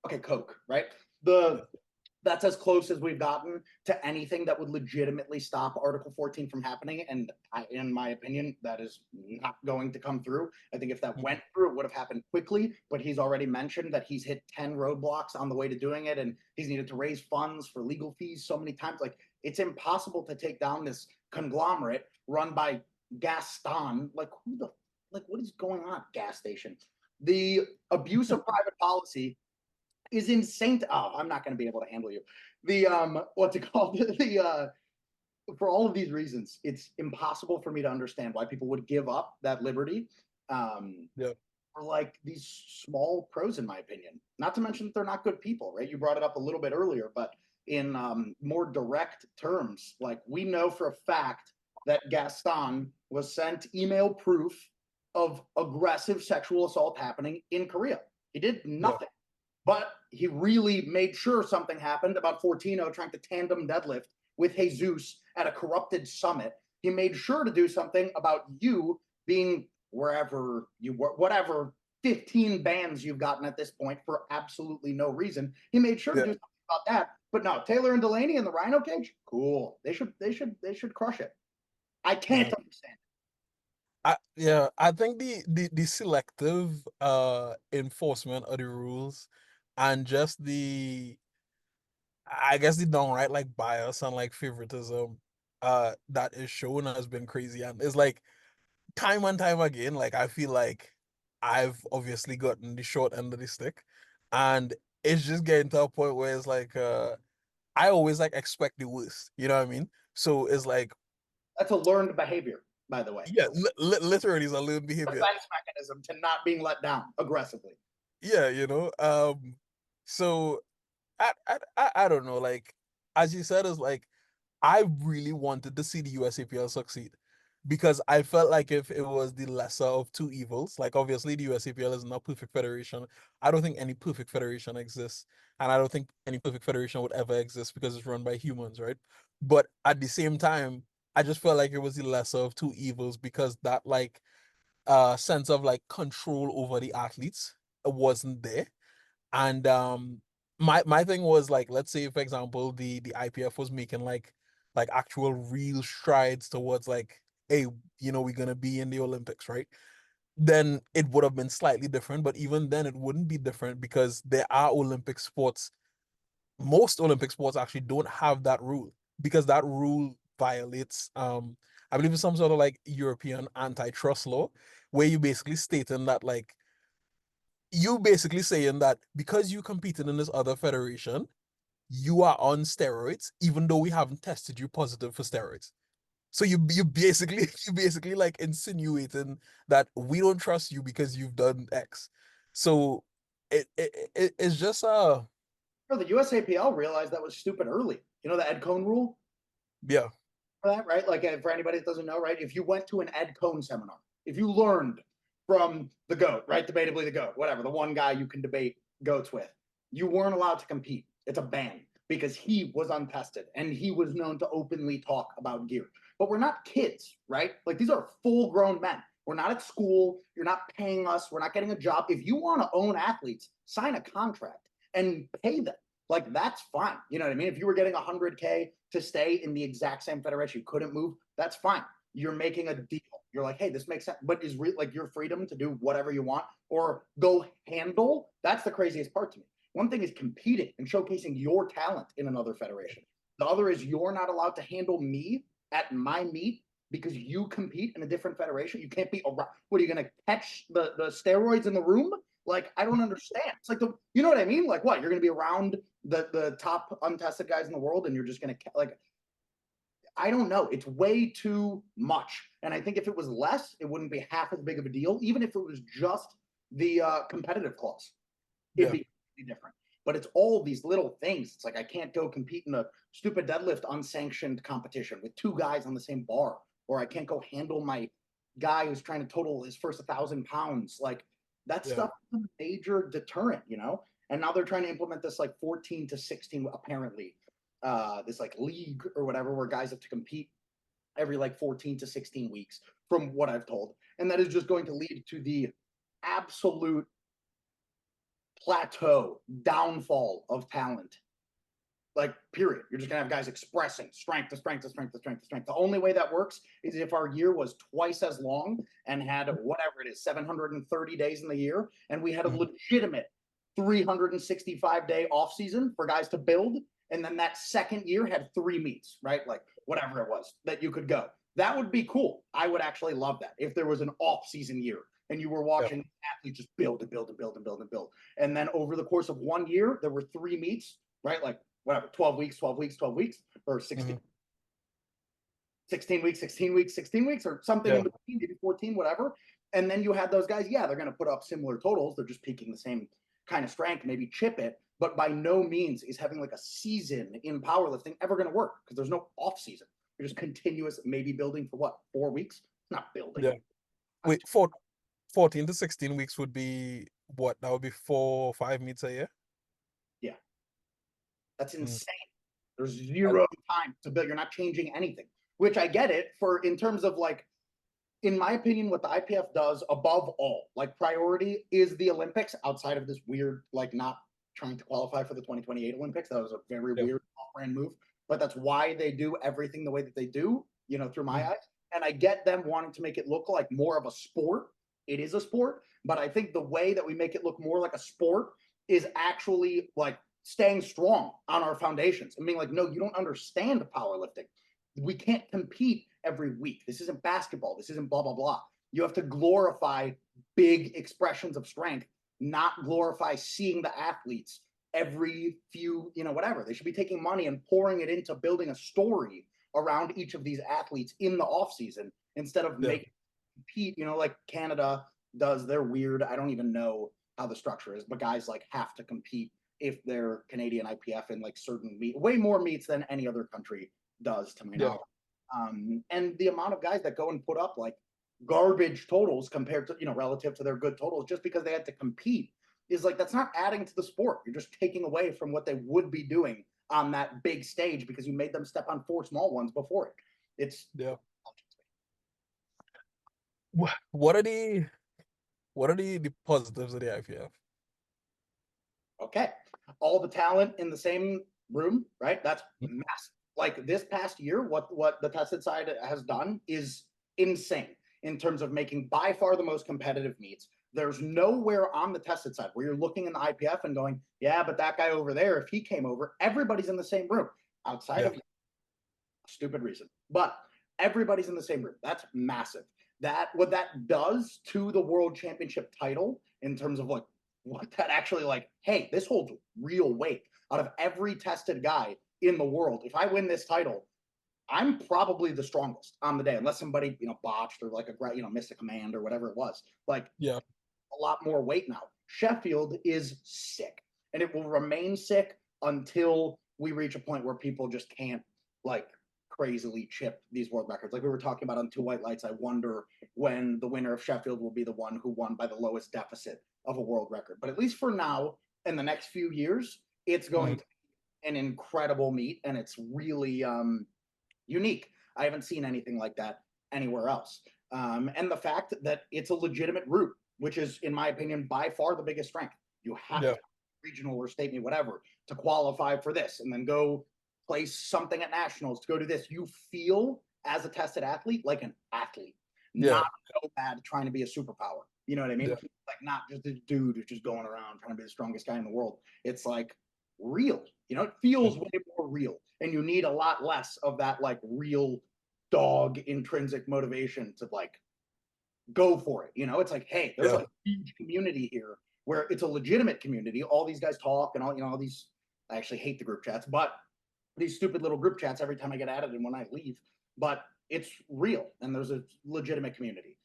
Okay, Coke, right? That's as close as we've gotten to anything that would legitimately stop Article 14 from happening. And in my opinion, that is not going to come through. I think if that went through, it would have happened quickly. But he's already mentioned that he's hit 10 roadblocks on the way to doing it. And he's needed to raise funds for legal fees so many times. Like, it's impossible to take down this conglomerate run by Gaston. Like, what is going on, gas station? The abuse of private policy is insane. I'm not going to be able to handle you. The what's it called? The For all of these reasons, it's impossible for me to understand why people would give up that liberty. Yeah. For like these small pros, in my opinion. Not to mention that they're not good people, right? You brought it up a little bit earlier, but in more direct terms, like we know for a fact that Gaston was sent email proof of aggressive sexual assault happening in Korea. He did nothing. But he really made sure something happened about Fortino trying to tandem deadlift with Jesus at a corrupted summit. He made sure to do something about you being wherever you were, whatever 15 bans you've gotten at this point for absolutely no reason. He made sure to do something about that. But no, Taylor and Delaney in the Rhino cage, cool. They should crush it. I can't understand. I think the selective enforcement of the rules and just the I guess the downright like bias and like favoritism that is shown has been crazy. And it's like time and time again, like I feel like I've obviously gotten the short end of the stick, and it's just getting to a point where it's like I always like expect the worst. You know what I mean? So it's like, That's a learned behavior, by the way. yeah, literally, it's a learned behavior. Defense mechanism to not being let down aggressively. Yeah, so I don't know, like as you said, is like I really wanted to see the USAPL succeed because I felt like if it was the lesser of two evils, like obviously the USAPL is not perfect federation. I don't think any perfect federation exists, and I don't think any perfect federation would ever exist because it's run by humans, right? But at the same time, I just felt like it was the lesser of two evils because that like sense of like control over the athletes wasn't there. And my thing was like, let's say for example the IPF was making like actual real strides towards like, hey, we're gonna be in the Olympics, right? Then it would have been slightly different, but even then it wouldn't be different because there are Olympic sports. Most Olympic sports actually don't have that rule because that rule violates I believe it's some sort of like European antitrust law where you basically stating that like you basically saying that because you competed in this other federation, you are on steroids, even though we haven't tested you positive for steroids. So you basically you basically like insinuating that we don't trust you because you've done X. So it's just Bro, the USAPL realized that was stupid early. You know the Ed Cohn rule yeah, for that, right? Like for anybody that doesn't know, right? If you went to an Ed Cohn seminar, if you learned from the GOAT, right? Debatably the GOAT, whatever, the one guy you can debate GOATs with, you weren't allowed to compete. It's a ban because he was untested and he was known to openly talk about gear. But we're not kids, right? Like these are full grown men. We're not at school. You're not paying us. We're not getting a job. If you want to own athletes, sign a contract and pay them. Like that's fine. You know what I mean? If you were getting 100K to stay in the exact same federation, you couldn't move, that's fine. You're making a deal. You're like, hey, this makes sense. But is like your freedom to do whatever you want or go handle, that's the craziest part to me. One thing is competing and showcasing your talent in another federation. The other is you're not allowed to handle me at my meet because you compete in a different federation. You can't be around. What are you going to catch the steroids in the room? Like, I don't understand. It's like you know what I mean? Like, what you're going to be around the top untested guys in the world, and you're just going to like. I don't know. It's way too much, and I think if it was less, it wouldn't be half as big of a deal. Even if it was just the competitive clause, it'd yeah, be different. But it's all these little things. It's like I can't go compete in a stupid deadlift unsanctioned competition with two guys on the same bar, or I can't go handle my guy who's trying to total his first 1,000 pounds. Like that yeah, stuff is a major deterrent, you know. And now they're trying to implement this like 14 to 16 apparently, this like league or whatever where guys have to compete every like 14 to 16 weeks, from what I've told, and that is just going to lead to the absolute plateau, downfall of talent. Like, period. You're just gonna have guys expressing strength to strength to strength to strength to strength. The only way that works is if our year was twice as long and had whatever it is, 730 days in the year, and we had a legitimate 365-day off season for guys to build, and then that second year had 3 meets, right? Like whatever it was that you could go. That would be cool. I would actually love that if there was an off season year and you were yeah, watching athletes just build and build and build and build and build. And then over the course of 1 year, there were 3 meets, right? Like whatever, 12 weeks, 12 weeks, 12 weeks, or 16, mhm, 16 weeks, 16 weeks, 16 weeks, or something in yeah, between, maybe 14, whatever. And then you had those guys, yeah, they're going to put up similar totals. They're just peaking the same kind of strength, maybe chip it. But by no means is having like a season in powerlifting ever going to work because there's no off season. You're just continuous, maybe building for what, 4 weeks? It's not building. yeah. Wait, 14 to 16 weeks would be what? That would be 4 or 5 meets a year. Yeah, that's Mm. insane. There's And- zero time to build. You're not changing anything, which I get it for in terms of like, in my opinion, what the IPF does above all, like priority, is the Olympics outside of this weird, like not trying to qualify for the 2028 Olympics. That was a very yeah, weird off-brand move, but that's why they do everything the way that they do, you know, through my mm, eyes. And I get them wanting to make it look like more of a sport. It is a sport, but I think the way that we make it look more like a sport is actually like staying strong on our foundations and being like, no, you don't understand powerlifting. We can't compete every week. This isn't basketball. This isn't blah, blah, blah. You have to glorify big expressions of strength, not glorify seeing the athletes every few, whatever. They should be taking money and pouring it into building a story around each of these athletes in the off season instead of making compete, like Canada does. They're weird. I don't even know how the structure is, but guys like have to compete if they're Canadian IPF in like certain meet, way more meets than any other country does, to my knowledge. And the amount of guys that go and put up like garbage totals compared to, relative to their good totals just because they had to compete is like, that's not adding to the sport. You're just taking away from what they would be doing on that big stage because you made them step on 4 small ones before it. It's What are the positives of the IPF? Okay, all the talent in the same room, right? That's massive. Like this past year, what the tested side has done is insane in terms of making by far the most competitive meets. There's nowhere on the tested side where you're looking in the IPF and going, yeah, but that guy over there, if he came over, everybody's in the same room outside of stupid reason, but everybody's in the same room. That's massive. That what that does to the world championship title in terms of like what that actually like, hey, this holds real weight out of every tested guy in the world. If I win this title, I'm probably the strongest on the day, unless somebody, botched or like missed a command or whatever it was. Like, a lot more weight now. Sheffield is sick, and it will remain sick until we reach a point where people just can't like crazily chip these world records. Like we were talking about on Two White Lights, I wonder when the winner of Sheffield will be the one who won by the lowest deficit of a world record. But at least for now, in the next few years, it's going to be an incredible meet, and it's really unique. I haven't seen anything like that anywhere else. And the fact that it's a legitimate route, which is, in my opinion, by far the biggest strength. You have to regional or state meet, whatever, to qualify for this, and then go place something at nationals to go to this. You feel as a tested athlete like an athlete, not so bad trying to be a superpower. You know what I mean? Like not just a dude who's just going around trying to be the strongest guy in the world. It's like real. It feels way more real, and you need a lot less of that like real dog intrinsic motivation to like go for it. It's like, hey, there's a huge community here where it's a legitimate community. All these guys talk and all these, I actually hate the group chats, but these stupid little group chats every time I get added and when I leave, but it's real and there's a legitimate community.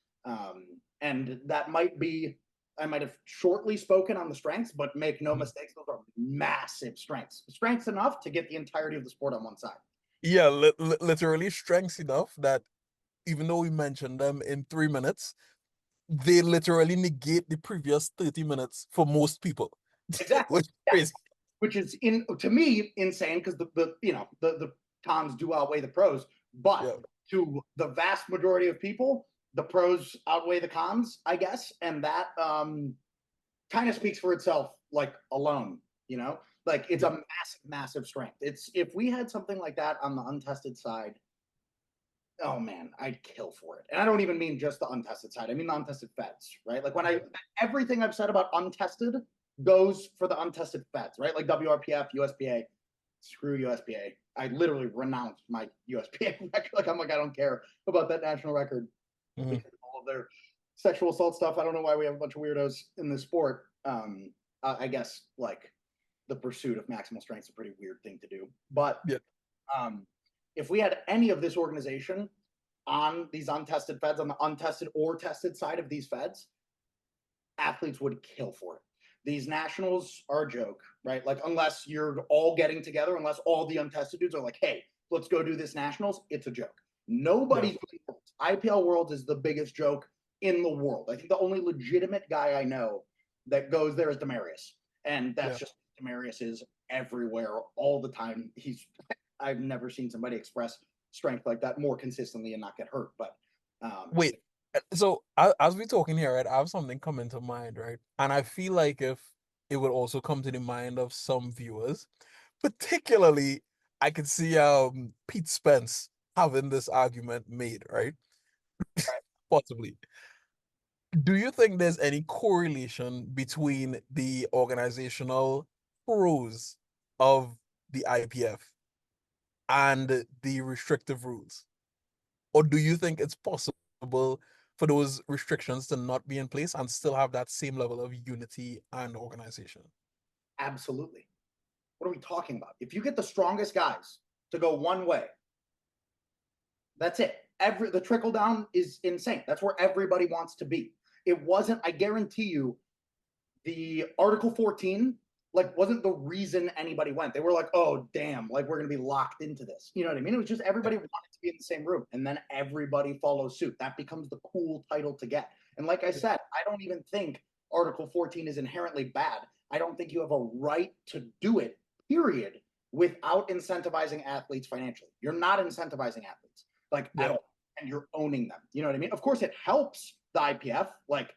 And that might be, I might have shortly spoken on the strengths, but make no mistakes, those are massive strengths. Strengths enough to get the entirety of the sport on one side. Yeah, literally strengths enough that even though we mentioned them in 3 minutes, they literally negate the previous 30 minutes for most people. Exactly. Which is crazy. Which is to me insane because the cons do outweigh the pros, but to the vast majority of people, the pros outweigh the cons, I guess, and that kind of speaks for itself, like alone. Like it's a massive strength. It's if we had something like that on the untested side, oh man, I'd kill for it. And I don't even mean just the untested side. I mean the untested feds, right? Like when everything I've said about untested goes for the untested feds, right? Like WRPF, USPA. Screw USPA. I literally renounced my USPA record. Like I'm like, I don't care about that national record because of all of their sexual assault stuff. I don't know why we have a bunch of weirdos in this sport. I guess like the pursuit of maximal strength is a pretty weird thing to do. But if we had any of this organization on these untested feds, on the untested or tested side of these feds, athletes would kill for it. These nationals are a joke, right? Like unless you're all getting together, unless all the untested dudes are like, hey, let's go do this nationals, it's a joke. Nobody IPL Worlds is the biggest joke in the world. I think the only legitimate guy I know that goes there is Demarius. And that's just Demarius is everywhere all the time. I've never seen somebody express strength like that more consistently and not get hurt. But wait, so as we're talking here, right, I have something come into mind, right? And I feel like if it would also come to the mind of some viewers, particularly I could see Pete Spence having this argument made, right? Possibly. Do you think there's any correlation between the organizational pros of the IPF and the restrictive rules? Or do you think it's possible for those restrictions to not be in place and still have that same level of unity and organization. Absolutely. What are we talking about? If you get the strongest guys to go one way, that's it. The trickle down is insane. That's where everybody wants to be. It wasn't, I guarantee you, the Article 14 like wasn't the reason anybody went. They were like, oh damn, like we're gonna be locked into this. You know what I mean? It was just everybody wanted to be in the same room, and then everybody follows suit. That becomes the cool title to get. And like I said, I don't even think Article 14 is inherently bad. I don't think you have a right to do it, period, without incentivizing athletes financially. You're not incentivizing athletes like at all, and you're owning them. You know what I mean? Of course, it helps the IPF like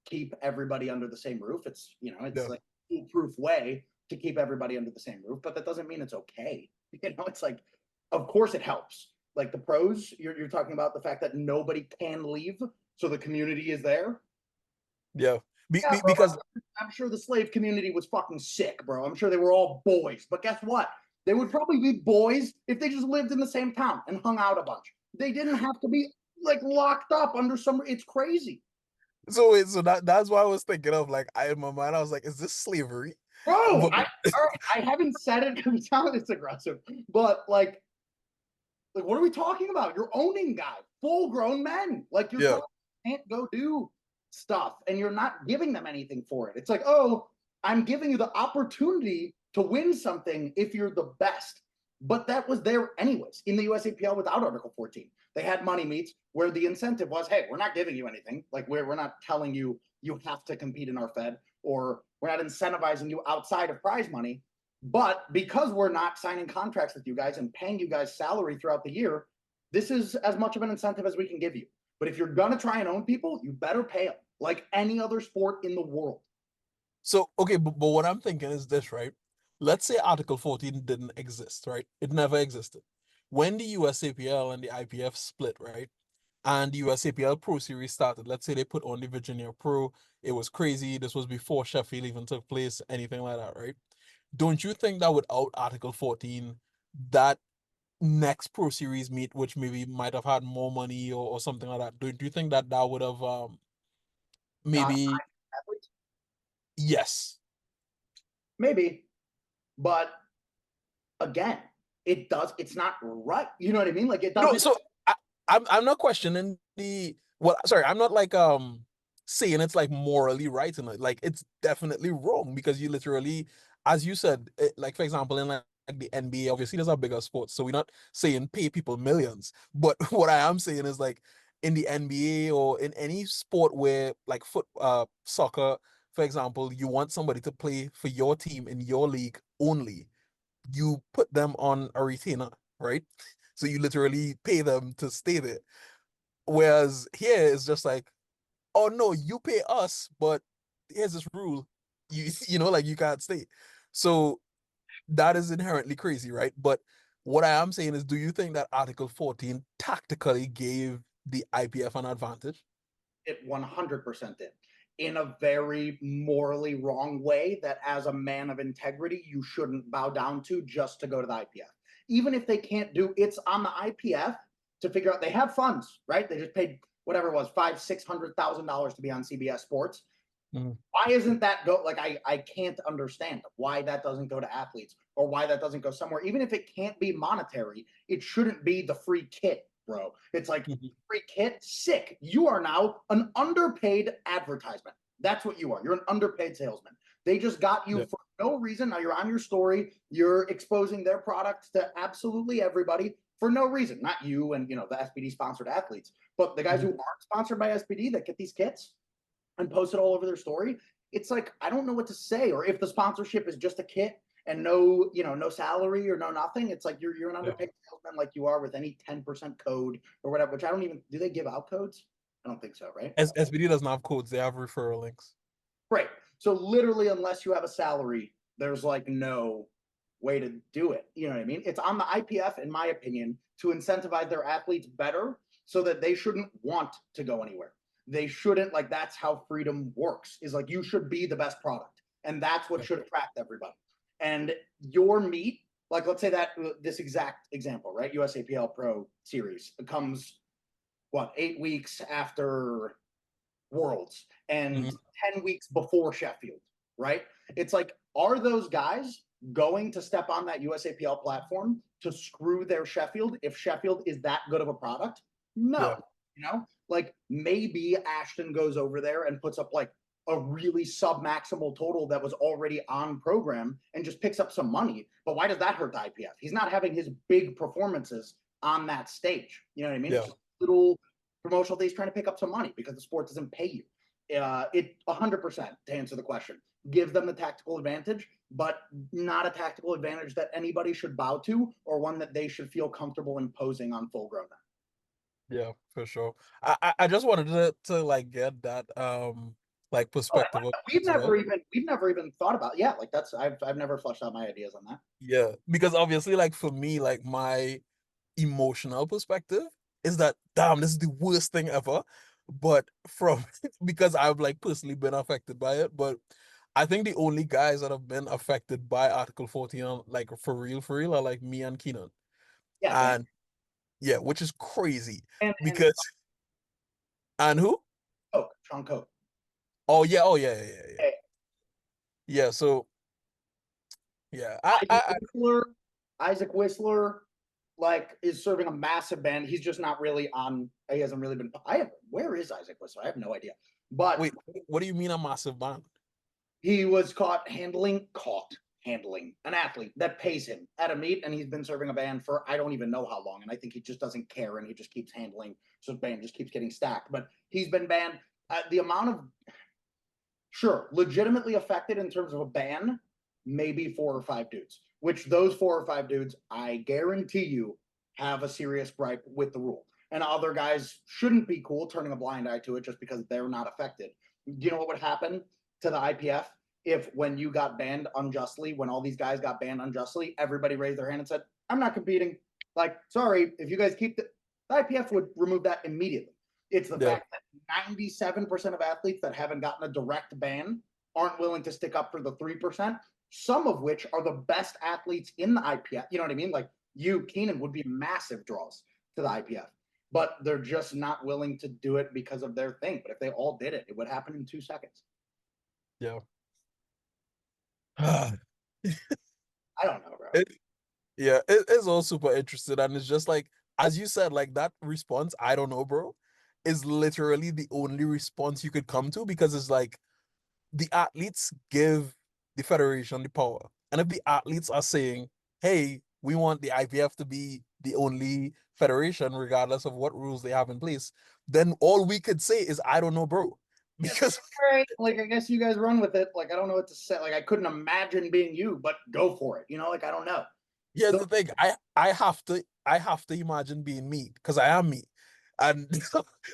keep everybody under the same roof. It's it's like foolproof way to keep everybody under the same roof, but that doesn't mean it's okay. It's like, of course it helps. Like the pros, you're talking about the fact that nobody can leave, so the community is there. Yeah, Bro, because I'm sure the slave community was fucking sick, bro. I'm sure they were all boys, but guess what? They would probably be boys if they just lived in the same town and hung out a bunch. They didn't have to be like locked up under some. It's crazy. So that's why I was thinking of like in my mind I was like, is this slavery? Bro, But I haven't said it because it sounds aggressive, but like what are we talking about? You're owning guys, full grown men. Like you're can't go do stuff, and you're not giving them anything for it. It's like, oh, I'm giving you the opportunity to win something if you're the best. But that was there anyways in the USAPL without Article 14. They had money meets where the incentive was, hey, we're not giving you anything. Like we're not telling you you have to compete in our Fed, or we're not incentivizing you outside of prize money. But because we're not signing contracts with you guys and paying you guys salary throughout the year, this is as much of an incentive as we can give you. But if you're going to try and own people, you better pay them like any other sport in the world. So, okay, but what I'm thinking is this, right? Let's say Article 14 didn't exist, right? It never existed. When the USAPL and the IPF split, right? And the USAPL Pro Series started, let's say they put on the Virginia Pro, it was crazy. This was before Sheffield even took place, anything like that, right? Don't you think that without Article 14, that next Pro Series meet, which maybe might have had more money or something like that, do you think that that would have maybe, yes. Maybe, but again, it's not right. You know what I mean? Like it No, doesn't. so I'm not questioning the, well, sorry, I'm not like saying it's like morally right, and like it's definitely wrong because you literally, as you said, like for example in like the NBA, obviously there's a bigger sport, so we're not saying pay people millions, but what I am saying is like in the NBA or in any sport where like soccer, for example, you want somebody to play for your team in your league only, you put them on a retainer, right? So you literally pay them to stay there. Whereas here it's just like, oh no, you pay us, but here's this rule. Like you can't stay. So that is inherently crazy, right? But what I am saying is, do you think that Article 14 tactically gave the IPF an advantage? It 100% did, in a very morally wrong way that as a man of integrity, you shouldn't bow down to just to go to the IPF. Even if they can't do, it's on the IPF to figure out, they have funds, right? They just paid whatever it was, $500,000-$600,000 to be on CBS Sports. Mhm. Why isn't that go, like I can't understand why that doesn't go to athletes or why that doesn't go somewhere. Even if it can't be monetary, it shouldn't be the free kit, bro. It's like free kit, sick. You are now an underpaid advertisement. That's what you are. You're an underpaid salesman. They just got you for no reason. Now you're on your story. You're exposing their products to absolutely everybody for no reason. Not you and the SPD sponsored athletes, but the guys who aren't sponsored by SPD that get these kits and post it all over their story. It's like, I don't know what to say. Or if the sponsorship is just a kit and no salary or no nothing, it's like you're an underpaid salesman like you are with any 10% code or whatever, which I don't even, do they give out codes? I don't think so, right? SPD doesn't have codes, they have referral links. Right. So literally, unless you have a salary, there's like no way to do it. You know what I mean? It's on the IPF, in my opinion, to incentivize their athletes better so that they shouldn't want to go anywhere. They shouldn't, like, that's how freedom works, is like you should be the best product. And that's what should attract everybody. And your meet, like let's say that this exact example, right? USAPL Pro Series comes what, 8 weeks after Worlds and Mhm. 10 weeks before Sheffield, right? It's like, are those guys going to step on that USAPL platform to screw their Sheffield if Sheffield is that good of a product? Yeah. No. Like maybe Ashton goes over there and puts up like a really sub-maximal total that was already on program and just picks up some money. But why does that hurt the IPF? He's not having his big performances on that stage. You know what I mean? Yeah. It's just little promotional thing. He's trying to pick up some money because the sport doesn't pay you. It 100% to answer the question, give them the tactical advantage, but not a tactical advantage that anybody should bow to or one that they should feel comfortable imposing on full grown men. Yeah, for sure. I just wanted to like get that like Oh, perspective of we've as well. never even thought about. Yeah, like that's I've never fleshed out my ideas on that. Yeah, because obviously like for me like my emotional perspective is that damn this is the worst thing ever, but from because I've like personally been affected by it, but I think the only guys that have been affected by Article 14 like for real are like me and Keenan. Yeah, Dan And yeah, which is crazy and because and who? Coke, Sean Coke. Oh yeah. Hey, Yeah, so yeah, Isaac Whistler, Isaac Whistler, like is serving a massive ban. He's just not really on. He hasn't really been. Where is Isaac Whistler? I have no idea. But wait, what do you mean a massive ban? he was caught handling an athlete that pays him at a meet, and he's been serving a ban for I don't even know how long. And I think he just doesn't care, and he just keeps handling. So the ban just keeps getting stacked. But he's been banned. The amount of legitimately affected in terms of a ban, maybe 4 or 5 dudes. Which those 4 or 5 dudes, I guarantee you, have a serious gripe with the rule. And other guys shouldn't be cool turning a blind eye to it just because they're not affected. Do you know what would happen to the IPF if when you got banned unjustly, when all these guys got banned unjustly, everybody raised their hand and said, I'm not competing. Like, sorry, if you guys keep the IPF would remove that immediately. It's the Yeah, fact that 97% of athletes that haven't gotten a direct ban aren't willing to stick up for the 3%, some of which are the best athletes in the IPF. You know what I mean? Like you, Keenan, would be massive draws to the IPF, but they're just not willing to do it because of their thing. But if they all did it, it would happen in 2 seconds. yeah. I don't know, bro. It, yeah, it's all super interesting. And it's just like, as you said, like that response, I don't know, bro, is literally the only response you could come to because it's like the athletes give the federation the power. And if the athletes are saying, hey, we want the IPF to be the only federation, regardless of what rules they have in place, then all we could say is, I don't know, bro. Yeah, Because all right. Like I guess you guys run with it. Like I don't know what to say. Like I couldn't imagine being you, but go for it. Like I don't know. here's The the thing, I have to imagine being me because I am me. And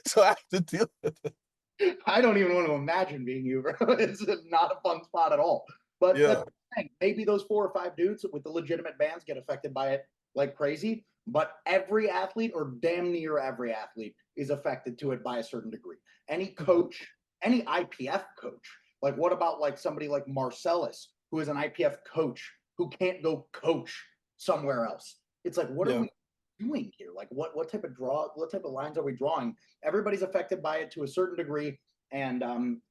so I have to deal with it. I don't even want to imagine being you, bro. It's not a fun spot at all. But that's Yeah, the thing. Maybe those 4 or 5 dudes with the legitimate bans get affected by it like crazy. But every athlete, or damn near every athlete, is affected to it by a certain degree. Any coach, any IPF coach, like what about like somebody like Marcellus, who is an IPF coach who can't go coach somewhere else? It's like, what are yeah, we doing here? Like what type of lines are we drawing? Everybody's affected by it to a certain degree. And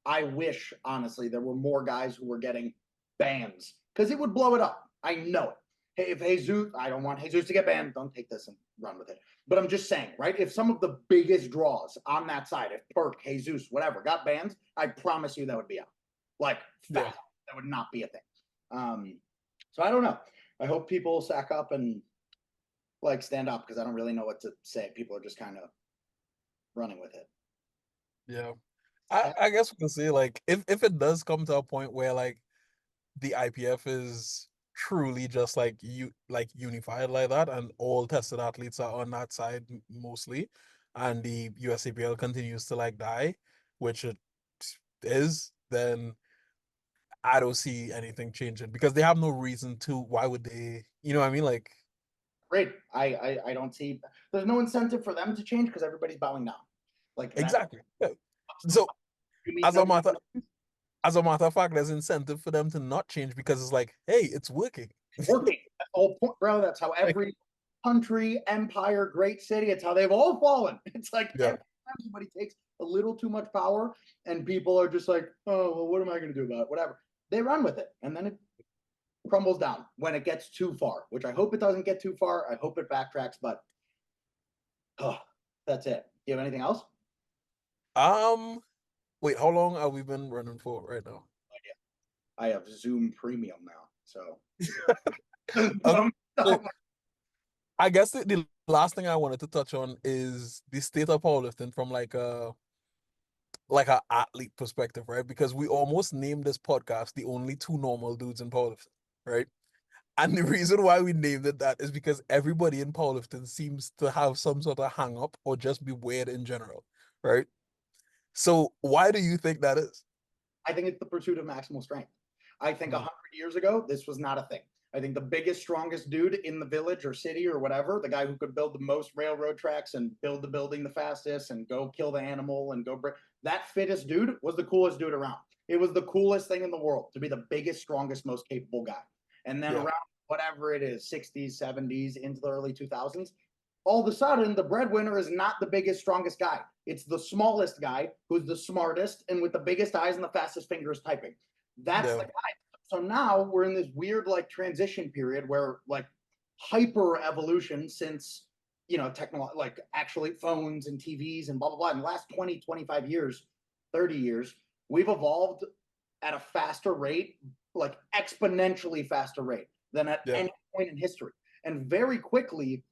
I wish, honestly, there were more guys who were getting bans because it would blow it up. I know it. Hey, if Jesus, I don't want Jesus to get banned. Don't take this and run with it. But I'm just saying, right? If some of the biggest draws on that side, if Perk, Jesus, whatever, got banned, I promise you that would be out. Like yeah, fast. That would not be a thing. So I don't know. I hope people sack up and like stand up because I don't really know what to say. People are just kind of running with it. yeah. I guess we can say like if it does come to a point where like the IPF is truly just like unified like that, and all tested athletes are on that side mostly, and the USAPL continues to like die, which it is, then I don't see anything changing because they have no reason to. Why would they? You know what I mean? Like Great. I don't see there's no incentive for them to change because everybody's bowing down. Like that exactly. Yeah. So you meet as a no matter as a matter of fact, there's incentive for them to not change because it's like, hey, it's working. working. That's the whole point, bro. That's how Like, every country, empire, great city. It's how they've all fallen. It's like Yeah. every time somebody takes a little too much power and people are just like, oh, well, what am I going to do about it? Whatever. They run with it. And then it crumbles down when it gets too far, which I hope it doesn't get too far. I hope it backtracks, but that's it. Do you have anything else? Wait, how long have we been running for right now? I have Zoom Premium now, so. Okay, so I guess the last thing I wanted to touch on is the state of powerlifting from like a athlete perspective, right? Because we almost named this podcast the only two normal dudes in powerlifting, right? And the reason why we named it that is because everybody in powerlifting seems to have some sort of hang up or just be weird in general, right? So why do you think that is? I think it's the pursuit of maximal strength. I think Mm. 100 years ago, this was not a thing. I think the biggest, strongest dude in the village or city or whatever, the guy who could build the most railroad tracks and build the building the fastest and go kill the animal and go break, that fittest dude was the coolest dude around. It was the coolest thing in the world to be the biggest, strongest, most capable guy. And then Yeah. around whatever it is, 60s, 70s, into the early 2000s, all of a sudden the breadwinner is not the biggest, strongest guy. It's the smallest guy who's the smartest and with the biggest eyes and the fastest fingers typing. That's Yeah. the guy. So now we're in this weird like transition period where like hyper evolution since like actually phones and TVs and blah blah blah in the last 20, 25 years, 30 years, we've evolved at a faster rate, like exponentially faster rate than at Yeah. any point in history. And very quickly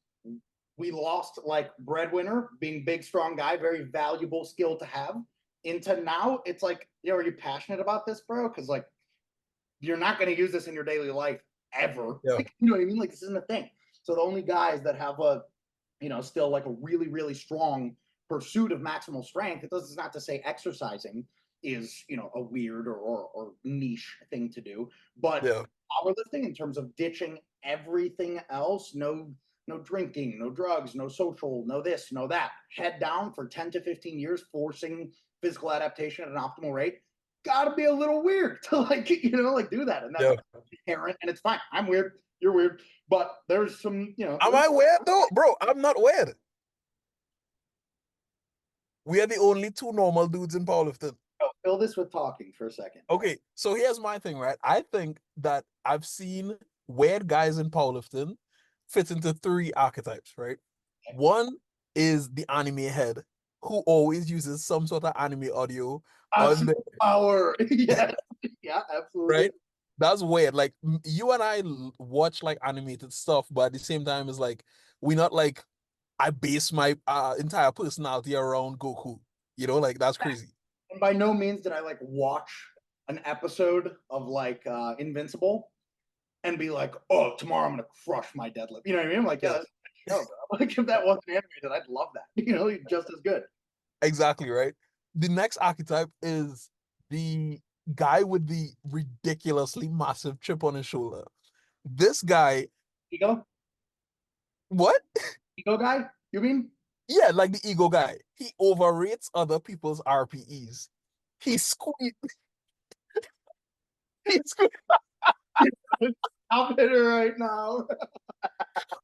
we lost like breadwinner, being big, strong guy, very valuable skill to have, into now it's like, are you passionate about this, bro? Because like you're not going to use this in your daily life ever. Yeah. Like, you know what I mean? Like this isn't a thing. So the only guys that have a, still like a really, really strong pursuit of maximal strength, it does not to say exercising is, a weird or niche thing to do, but Yeah. powerlifting in terms of ditching everything else, no drinking, no drugs, no social, no this, no that, head down for 10 to 15 years, forcing physical adaptation at an optimal rate, gotta be a little weird to like, like do that. And that's Yeah. inherent and it's fine. I'm weird. You're weird. But there's some, Am I weird though? Bro, I'm not weird. We are the only two normal dudes in powerlifting. fill this with talking for a second. Okay, so here's my thing, right? I think that I've seen weird guys in powerlifting fit into three archetypes, right? One is the anime head who always uses some sort of anime audio on the Power. Yeah. Yeah, absolutely. right. That's weird. Like you and I watch like animated stuff, but at the same time, it's like we not like I base my entire personality around Goku. Like that's crazy. And by no means did I like watch an episode of like Invincible and be like, oh, tomorrow I'm gonna crush my deadlift. You know what I mean? I'm like, yeah, that's a show, bro. Like if that wasn't animated, I'd love that. Just as good. Exactly, right? The next archetype is the guy with the ridiculously massive chip on his shoulder. This guy, Ego? what? Ego guy? You mean? Yeah, like the ego guy. He overrates other people's RPEs. He squeezed. He squeezed. I'll hit her right now.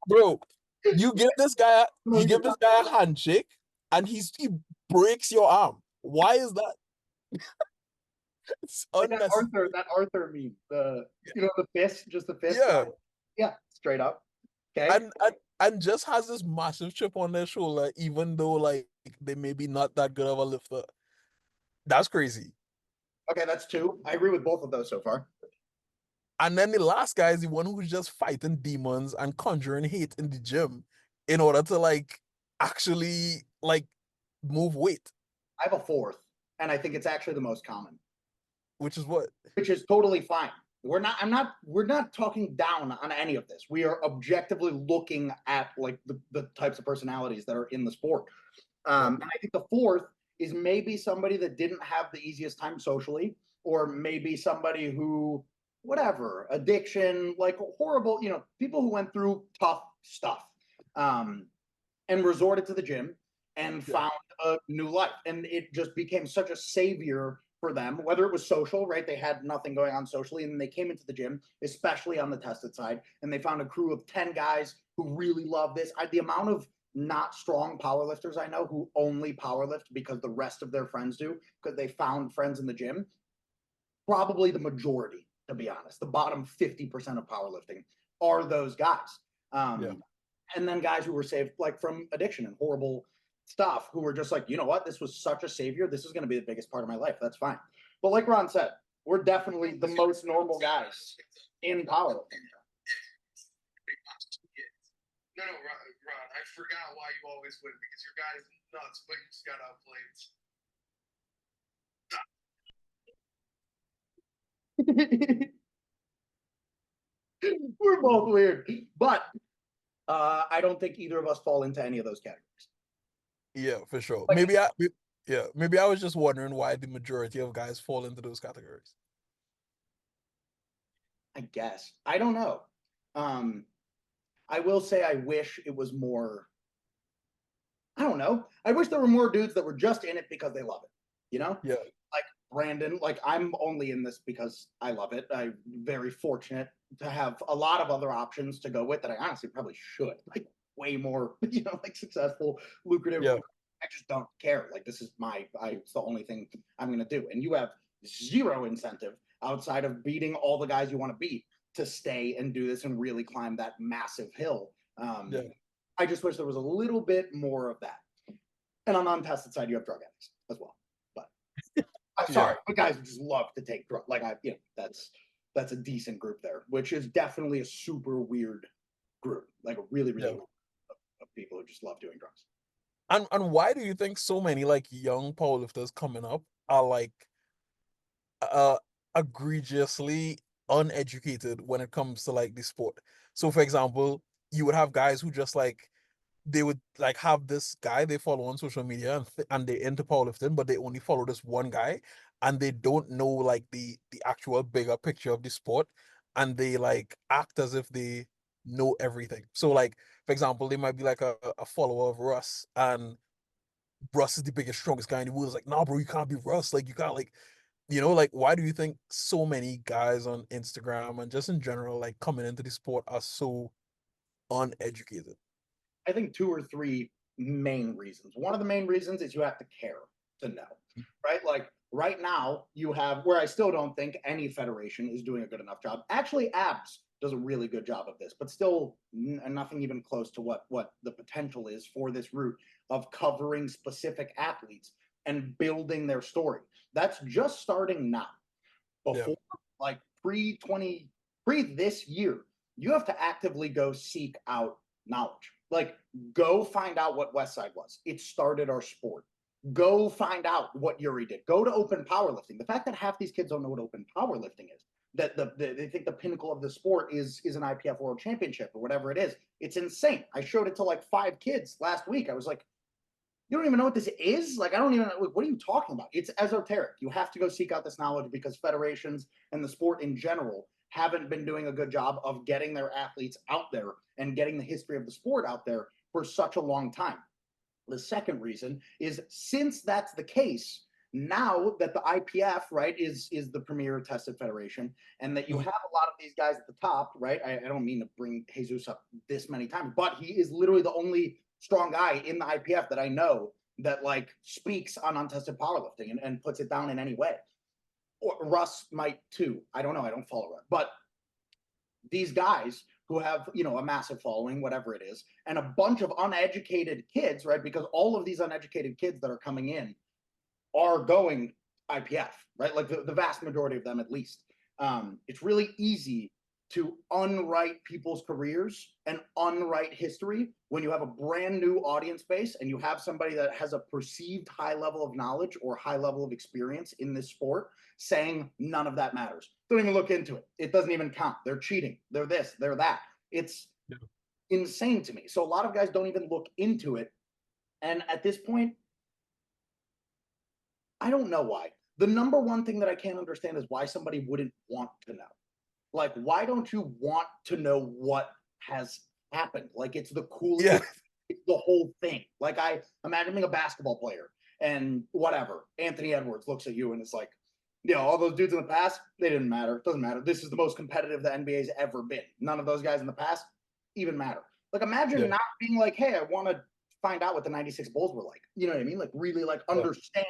Bro, you give this guy a handshake and he breaks your arm. Why is that? It's Like that unnecessary. Arthur meme. The fist, just the fist. Yeah. Yeah, straight up. Okay. And just has this massive chip on their shoulder, even though like they may be not that good of a lifter. That's crazy. Okay, that's two. I agree with both of those so far. And then the last guy is the one who's just fighting demons and conjuring hate in the gym in order to like actually like move weight. I have a fourth, and I think it's actually the most common, Which is what? which is totally fine. We're not talking down on any of this. We are objectively looking at like the types of personalities that are in the sport. And I think the fourth is maybe somebody that didn't have the easiest time socially, or maybe somebody who, whatever, addiction, like horrible, people who went through tough stuff, and resorted to the gym and found a new life. And it just became such a savior for them, whether it was social, right? They had nothing going on socially, and then they came into the gym, especially on the tested side, and they found a crew of 10 guys who really love this. The amount of not strong powerlifters I know who only powerlift because the rest of their friends do, because they found friends in the gym, probably the majority, to be honest. The bottom 50% of powerlifting are those guys. Yeah. And then guys who were saved like from addiction and horrible stuff, who were just like, you know what, this was such a savior. This is going to be the biggest part of my life. That's fine. But like Ron said, we're definitely the most normal guys in powerlifting. No, Ron, I forgot why you always win, because your guy's nuts, but you just got outplayed. We're both weird, but I don't think either of us fall into any of those categories. Yeah, for sure. Like, Maybe I was just wondering why the majority of guys fall into those categories. I guess. I don't know. I will say I wish it was more. I don't know. I wish there were more dudes that were just in it because they love it. You know? Yeah. Like Brandon, like I'm only in this because I love it. I'm very fortunate to have a lot of other options to go with that I honestly probably should. Like way more, you know, like successful, lucrative. Yeah. I just don't care. Like this is it's the only thing I'm gonna do. And you have zero incentive outside of beating all the guys you want to beat to stay and do this and really climb that massive hill. Yeah. I just wish there was a little bit more of that. And on the untested side, you have drug addicts as well. But I'm sorry, but guys who just love to take drugs. Like that's a decent group there, which is definitely a super weird group. Like a really, really group of people who just love doing drugs. And why do you think so many like young powerlifters coming up are like uh egregiously uneducated when it comes to like the sport? So for example, you would have guys who just like they would like have this guy they follow on social media and they into powerlifting, but they only follow this one guy and they don't know like the actual bigger picture of the sport, and they like act as if they know everything. So like for example, they might be like a follower of Russ, and Russ is the biggest, strongest guy in the world. It's like, nah, bro, you can't be Russ. Like you can't like, like why do you think so many guys on Instagram and just in general like coming into the sport are so uneducated? I think 2 or 3 main reasons. One of the main reasons is you have to care to know, right? Like right now, you have where I still don't think any federation is doing a good enough job. Actually, ABS does a really good job of this, but still nothing even close to what the potential is for this route of covering specific athletes and building their story. That's just starting now. Before like pre this year, you have to actively go seek out knowledge. Like, go find out what Westside was. It started our sport. Go find out what Yuri did. Go to open powerlifting. The fact that half these kids don't know what open powerlifting is, that they think the pinnacle of the sport is an IPF World Championship or whatever it is. It's insane. I showed it to like 5 kids last week. I was like, you don't even know what this is? Like, I don't even know. What are you talking about? It's esoteric. You have to go seek out this knowledge because federations and the sport in general haven't been doing a good job of getting their athletes out there and getting the history of the sport out there for such a long time. The second reason is, since that's the case, now that the IPF, right, is the premier tested federation, and that you have a lot of these guys at the top, right? I don't mean to bring Jesus up this many times, but he is literally the only strong guy in the IPF that I know that like speaks on untested powerlifting and puts it down in any way. Or Russ might too. I don't know. I don't follow Russ, but these guys who have, a massive following, whatever it is, and a bunch of uneducated kids, right? Because all of these uneducated kids that are coming in are going IPF, right? Like the vast majority of them, at least. It's really easy to unwrite people's careers and unwrite history when you have a brand new audience base and you have somebody that has a perceived high level of knowledge or high level of experience in this sport saying none of that matters. Don't even look into it. It doesn't even count. They're cheating. They're this, they're that. It's insane to me. So a lot of guys don't even look into it. And at this point, I don't know why. The number one thing that I can't understand is why somebody wouldn't want to know. Like, why don't you want to know what has happened? Like, it's the coolest, it's the whole thing. Like, I imagine being a basketball player and whatever. Anthony Edwards looks at you and is like, You know, all those dudes in the past, they didn't matter. It doesn't matter. This is the most competitive the NBA's ever been. None of those guys in the past even matter. Like, imagine Yeah. not being like, hey, I want to find out what the 96 Bulls were like. You know what I mean? Like, really, like, understand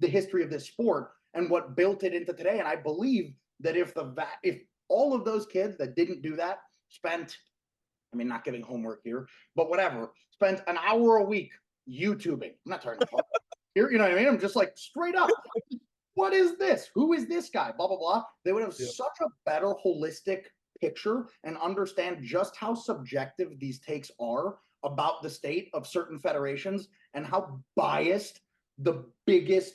the history of this sport and what built it into today. And I believe that if all of those kids that didn't do that spent, I mean, not giving homework here, but whatever, spent an hour a week YouTubing. I'm not talking about here, you know what I mean? I'm just like straight up. What is this? Who is this guy? Blah, blah, blah. They would have such a better holistic picture and understand just how subjective these takes are about the state of certain federations and how biased the biggest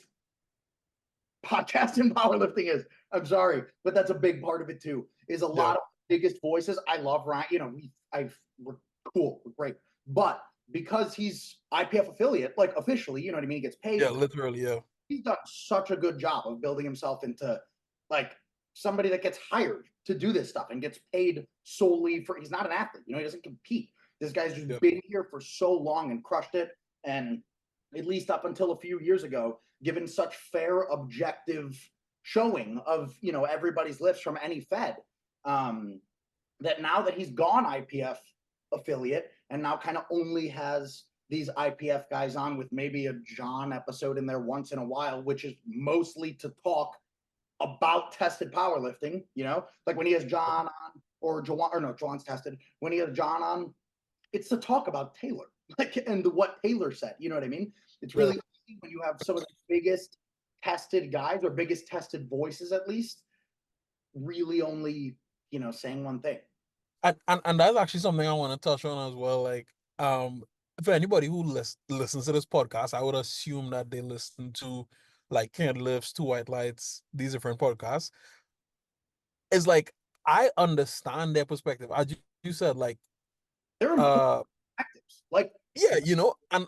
podcast in powerlifting is. I'm sorry, but that's a big part of it too. Is a lot of biggest voices. I love Ryan. You know, we're cool, we're great, but because he's IPF affiliate, like officially, you know what I mean. He gets paid. Yeah, literally, yeah. He's done such a good job of building himself into like somebody that gets hired to do this stuff and gets paid solely for. He's not an athlete, you know. He doesn't compete. This guy's just been here for so long and crushed it, and at least up until a few years ago, given such fair, objective showing of, you know, everybody's lifts from any Fed. That now that he's gone IPF affiliate and now kind of only has these IPF guys on with maybe a John episode in there once in a while, which is mostly to talk about tested powerlifting, you know, like when he has John on or Jawan, or no, Jawan's tested. When he has John on, it's to talk about Taylor, like, and what Taylor said, you know what I mean? It's really when you have some of the biggest tested guys or biggest tested voices, at least, really only, you know, saying one thing. And that's actually something I want to touch on as well. Like, for anybody who listens to this podcast, I would assume that they listen to like Can't Lifts, Two White Lights, these different podcasts. It's like I understand their perspective. As you said, like they're perspectives. Like, yeah, you know, and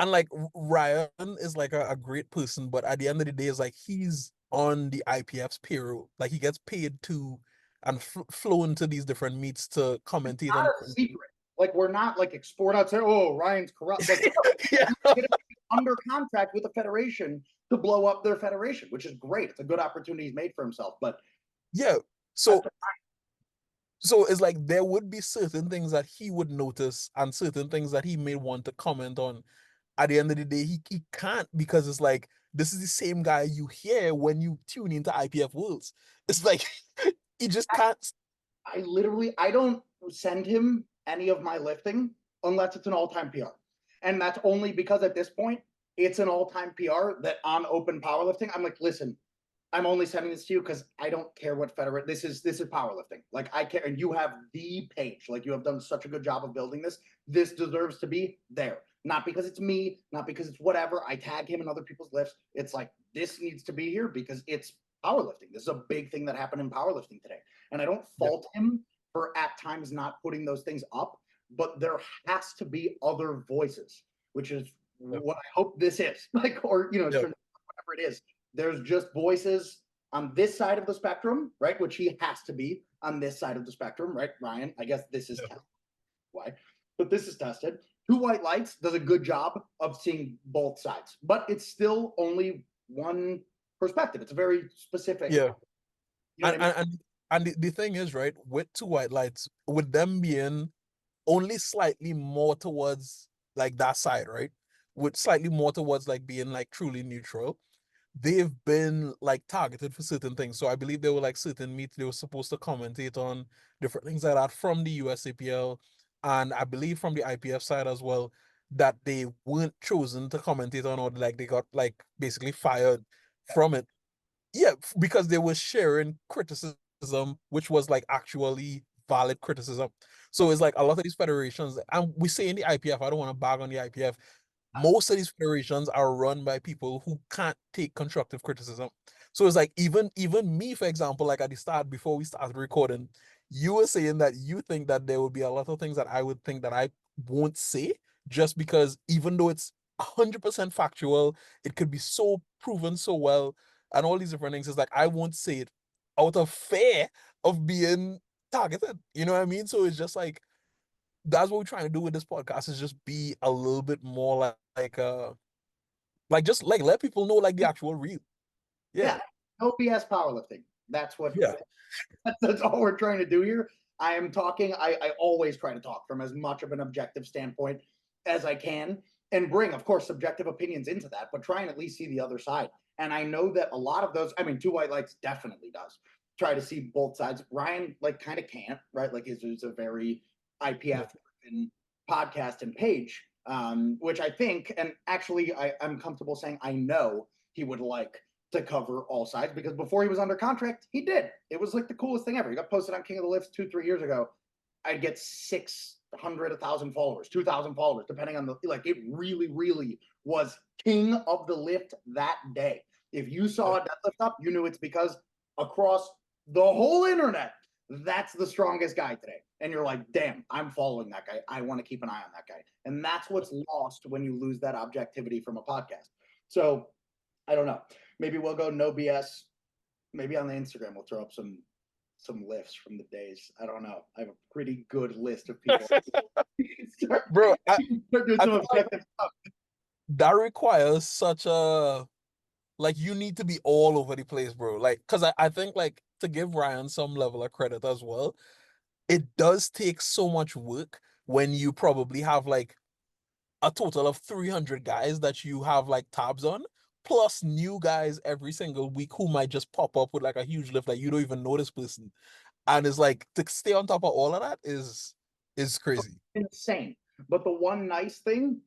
like Ryan is like a great person, but at the end of the day, it's like he's on the IPF's payroll. Like he gets paid to and flown to these different meets to commentate not on a secret. Like, we're not like export out saying, oh, Ryan's corrupt. Like, yeah. under contract with the federation to blow up their federation, which is great. It's a good opportunity he's made for himself. But yeah, so it's like there would be certain things that he would notice and certain things that he may want to comment on. At the end of the day, he can't, because it's like this is the same guy you hear when you tune into IPF Worlds. It's like he just can't. I don't send him any of my lifting unless it's an all-time PR. And that's only because at this point, it's an all-time PR that on open powerlifting, I'm like, listen, I'm only sending this to you because I don't care what federate. This is powerlifting. Like, I care, and you have the page. Like, you have done such a good job of building this. This deserves to be there. Not because it's me, not because it's whatever. I tag him in other people's lifts. It's like, this needs to be here because it's powerlifting. This is a big thing that happened in powerlifting today. And I don't fault him for at times not putting those things up, but there has to be other voices, which is what I hope this is. Like, or, you know, whatever it is. There's just voices on this side of the spectrum, right? Which he has to be on this side of the spectrum, right, Ryan? I guess this is tested. Why? But this is tested. Two White Lights does a good job of seeing both sides, but it's still only one perspective. It's a very specific. Yeah. You know what I mean? And the thing is, right, with Two White Lights, with them being only slightly more towards like that side, right? With slightly more towards like being like truly neutral, they've been like targeted for certain things. So I believe there were like certain meets they were supposed to commentate on different things like that from the USAPL, and I believe from the IPF side as well, that they weren't chosen to commentate on, or like they got like basically fired from it. Yeah, because they were sharing criticism, which was like actually valid criticism. So it's like a lot of these federations, and we say in the IPF, I don't want to bag on the IPF, most of these federations are run by people who can't take constructive criticism. So it's like even me, for example, like at the start, before we started recording, you were saying that you think that there will be a lot of things that I would think that I won't say, just because even though it's 100% factual, it could be so proven so well and all these different things. It's like I won't say it out of fear of being targeted. You know what I mean? So it's just like that's what we're trying to do with this podcast, is just be a little bit more like just like let people know like the actual real. Yeah. No BS powerlifting. That's what. Yeah. That's all we're trying to do here. I am talking. I always try to talk from as much of an objective standpoint as I can, and bring, of course, subjective opinions into that, but try and at least see the other side. And I know that a lot of those. I mean, Two White Lights definitely does try to see both sides. Ryan like kind of can't, right? Like his is a very IPF podcast and page, which I think, and actually, I'm comfortable saying I know he would like to cover all sides, because before he was under contract, he did. It was like the coolest thing ever. He got posted on King of the Lifts 2-3 years ago. I'd get 600, 1,000 followers, 2,000 followers, depending on the, like, it really, really was king of the lift that day. If you saw a deadlift up, you knew it's because across the whole internet, that's the strongest guy today. And you're like, damn, I'm following that guy. I want to keep an eye on that guy. And that's what's lost when you lose that objectivity from a podcast. So I don't know. Maybe we'll go no BS. Maybe on the Instagram we'll throw up some lifts from the days. I don't know. I have a pretty good list of people. Bro, stuff. That requires such a, like, you need to be all over the place, bro. Like, because I think, like, to give Ryan some level of credit as well, it does take so much work when you probably have like a total of 300 guys that you have like tabs on, plus new guys every single week who might just pop up with like a huge lift that you don't even know this person. And it's like, to stay on top of all of that is crazy. Insane. But the one nice thing,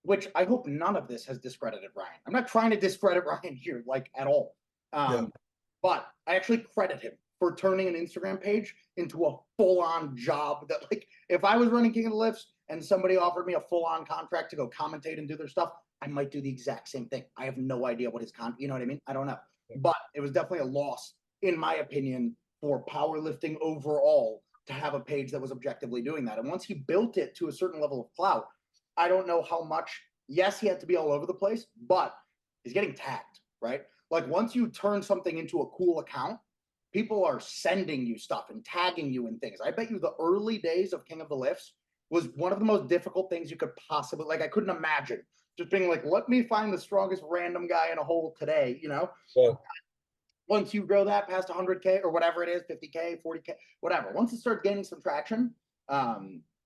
which I hope none of this has discredited Ryan. I'm not trying to discredit Ryan here, like, at all. But I actually credit him for turning an Instagram page into a full-on job. That, like, if I was running King of the Lifts and somebody offered me a full-on contract to go commentate and do their stuff, I might do the exact same thing. I have no idea what his you know what I mean? I don't know. But it was definitely a loss, in my opinion, for powerlifting overall to have a page that was objectively doing that. And once he built it to a certain level of clout, I don't know how much. Yes, he had to be all over the place, but he's getting tagged, right? Like, once you turn something into a cool account, people are sending you stuff and tagging you in things. I bet you the early days of King of the Lifts was one of the most difficult things you could possibly, like, I couldn't imagine just being like, let me find the strongest random guy in a hole today, you know? Yeah. Once you grow that past 100K or whatever it is, 50K, 40K, whatever, once it starts gaining some traction,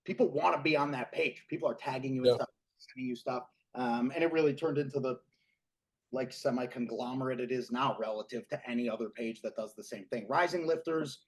people want to be on that page. People are tagging you and stuff, sending you stuff. And it really turned into the, like, semi-conglomerate it is now relative to any other page that does the same thing. Rising Lifters.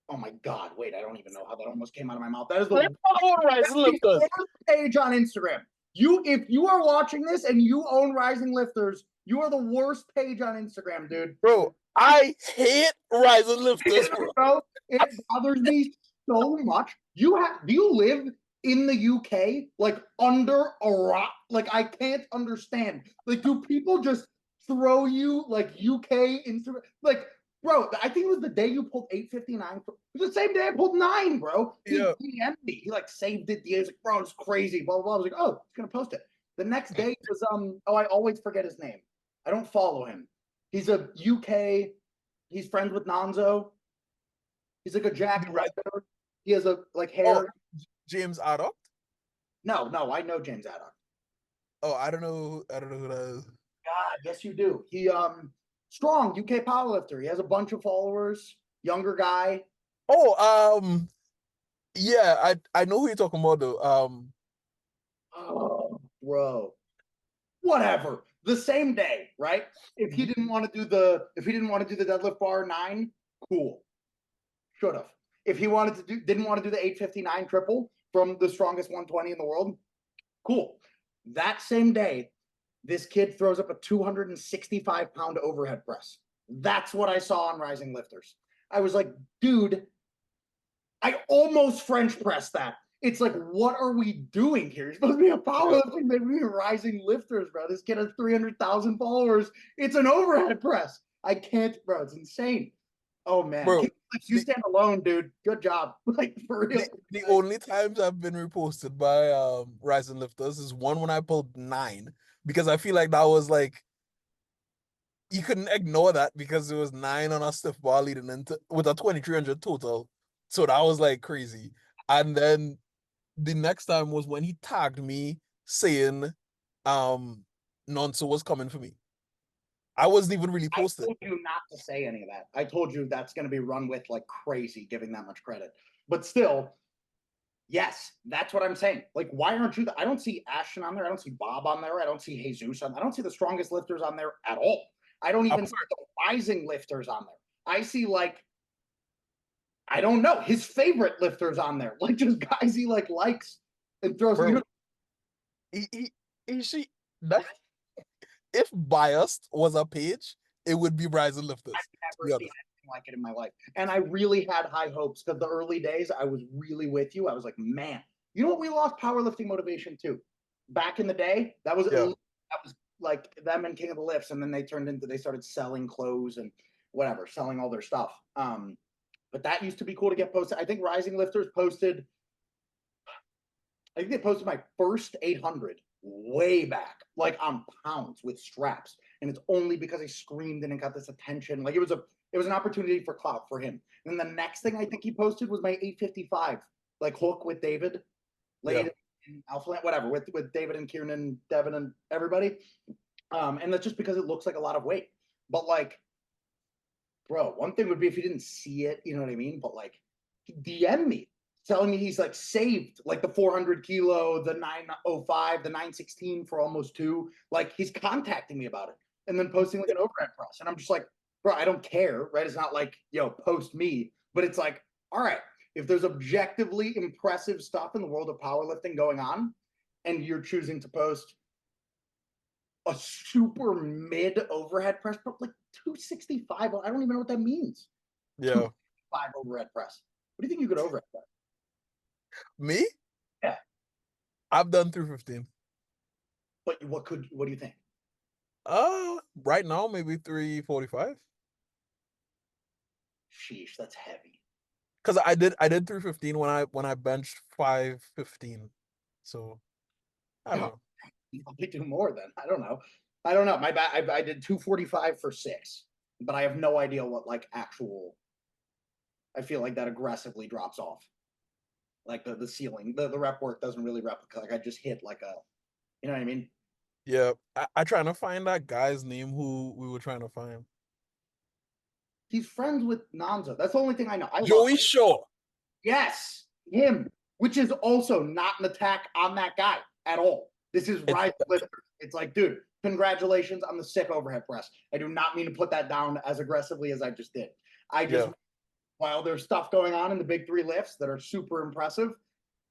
Oh my God! Wait, I don't even know how that almost came out of my mouth. That is the worst page on Instagram. If you are watching this and you own Rising Lifters, you are the worst page on Instagram, dude. Bro, I hate Rising Lifters, bro. It bothers me so much. Do you live in the UK, like, under a rock? Like, I can't understand. Like, do people just throw you like UK Instagram? Like, bro, I think it was the day you pulled 859. It was the same day I pulled 9, bro. He DM'd me. He like saved it. He was like, bro, it's crazy. Blah blah blah. I was like, oh, he's gonna post it. The next day was I always forget his name. I don't follow him. He's a UK. He's friends with Nonzo. He's like a Jack. He has a like hair. Oh, James Addock? No, I know James Addock. Oh, I don't know who that is. God, yes you do. He strong UK powerlifter. He has a bunch of followers. Younger guy. Oh, yeah, I know who you're talking about though. Oh, bro. Whatever. The same day, right? If he didn't want to do the deadlift bar 9, cool. Should have. If he didn't want to do the 859 triple from the strongest 120 in the world, cool. That same day, this kid throws up a 265-pound overhead press. That's what I saw on Rising Lifters. I was like, dude, I almost French pressed that. It's like, what are we doing here? You're supposed to be a powerlifting, maybe Rising Lifters, bro. This kid has 300,000 followers. It's an overhead press. I can't, bro. It's insane. Oh man, bro, you stand alone, dude. Good job. Like, for real. The only times I've been reposted by Rising Lifters is one when I pulled 9, because I feel like that was like, you couldn't ignore that because it was 9 on a stiff bar leading into with a 2300 total. So that was like crazy. And then the next time was when he tagged me saying Nonso was coming for me. I wasn't even really I posted. told you not to say any of that. I told you that's going to be run with like crazy, giving that much credit. But still, yes, that's what I'm saying. Like, why aren't you? I don't see Ashton on there. I don't see Bob on there. I don't see Jesus on. I don't see the strongest lifters on there at all. I don't even see the rising lifters on there. I see like, I don't know, his favorite lifters on there, like just guys he like likes and throws. Bro, You know, she that if biased was a page, it would be rising lifters. I've never seen anything like it in my life, and I really had high hopes because the early days I was really with you. I was like, man, you know what? We lost powerlifting motivation too. Back in the day, that was like them and King of the Lifts, and then they started selling clothes and whatever, selling all their stuff. But that used to be cool to get posted. I think Rising Lifters posted, I think they posted my first 800 way back, like on pounds with straps. And it's only because I screamed and it got this attention. Like it was an opportunity for Clout for him. And then the next thing I think he posted was my 855, like hook with David, laid in Alpha, whatever, with David and Kieran and Devin and everybody. And that's just because it looks like a lot of weight. But like, bro, one thing would be if he didn't see it, you know what I mean? But like, he DM me telling me he's like saved like the 400 kilo, the 905, the 916 for almost 2. Like he's contacting me about it and then posting like an overhead press. And I'm just like, bro, I don't care, right? It's not like, post me, but it's like, all right, if there's objectively impressive stuff in the world of powerlifting going on and you're choosing to post a super mid overhead press, like 265. I don't even know what that means. Yeah. 5 overhead press. What do you think you could overhead press? Me? Yeah. I've done 315. But what do you think? Right now maybe 345. Sheesh, that's heavy. Because I did 315 when I benched 515. So I don't know. You probably do more then. I don't know. My bad. I did 245 for 6, but I have no idea what like actual. I feel like that aggressively drops off. Like the ceiling, the rep work doesn't really replicate. Like I just hit like a, you know what I mean? Yeah, I trying to find that guy's name who we were trying to find. He's friends with Nanzo. That's the only thing I know. Joey Shaw. Yes, him, which is also not an attack on that guy at all. This is right lifters. It's like, dude, congratulations on the sick overhead press. I do not mean to put that down as aggressively as I just did. While there's stuff going on in the big 3 lifts that are super impressive,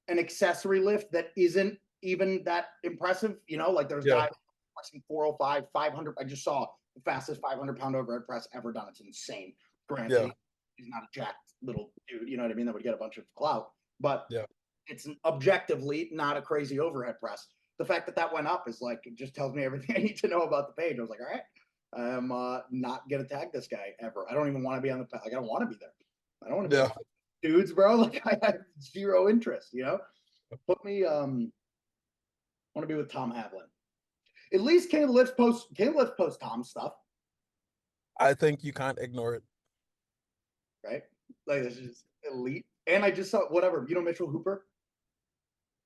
an accessory lift that isn't even that impressive, like there's guys pressing 405, 500. I just saw the fastest 500-pound overhead press ever done. It's insane. Granted, he's not a jacked little dude, you know what I mean, that would get a bunch of clout, but it's objectively not a crazy overhead press. The fact that went up is like, it just tells me everything I need to know about the page. I was like, all right, I'm not gonna tag this guy ever. I don't even want to be on the like, I don't want to be there. I don't want to be dudes, bro. Like I have zero interest, Put me I want to be with Tom Havlin. At least King of the Lifts post Tom's stuff. I think you can't ignore it. Right? Like this is elite. And I just saw whatever, Mitchell Hooper?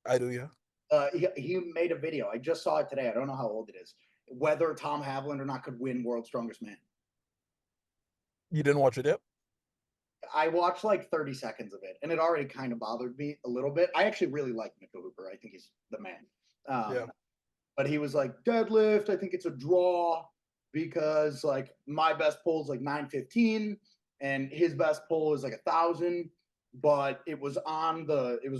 I do, yeah. He made a video. I just saw it today. I don't know how old it is. Whether Tom Havlin or not could win World's Strongest Man. You didn't watch it yet? I watched like 30 seconds of it, and it already kind of bothered me a little bit. I actually really like Mitchell Hooper. I think he's the man. But he was like, deadlift, I think it's a draw because like my best pull is like 915 and his best pull is like 1,000, but it was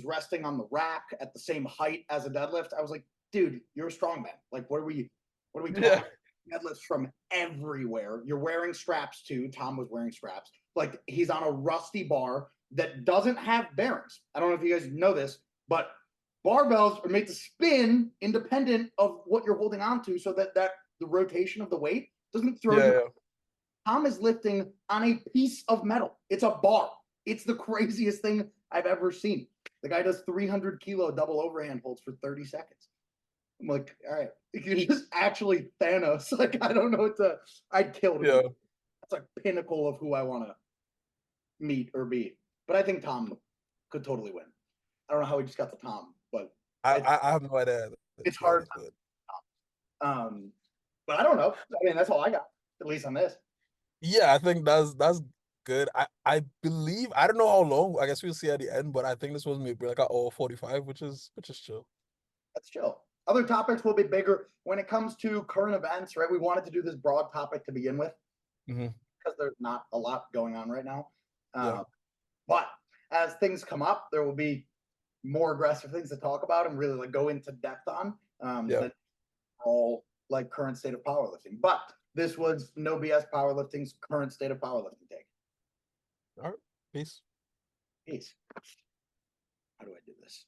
resting on the rack at the same height as a deadlift. I was like, dude, you're a strongman. Like, what are we talking about? Deadlifts from everywhere. You're wearing straps too. Tom was wearing straps. Like he's on a rusty bar that doesn't have bearings. I don't know if you guys know this, but barbells are made to spin independent of what you're holding on to so that the rotation of the weight doesn't throw you. Tom is lifting on a piece of metal. It's a bar. It's the craziest thing I've ever seen. The guy does 300 kilo double overhand holds for 30 seconds. I'm like, all right, you're just actually Thanos. Like, I don't know I'd kill him. That's like pinnacle of who I want to meet or be. But I think Tom could totally win. I don't know how he just got to Tom, but I have no idea. It's hard. But I don't know. I mean, that's all I got. at least on this. Yeah, I think that's good. I believe, I don't know how long. I guess we'll see at the end, but I think this was maybe like an hour 45, which is chill. That's chill. Other topics will be bigger when it comes to current events, right? We wanted to do this broad topic to begin with because there's not a lot going on right now. Yeah. But as things come up, there will be more aggressive things to talk about and really like go into depth on. That all like current state of powerlifting. But this was No BS Powerlifting's current state of powerlifting take. All right. Peace. Peace. How do I do this?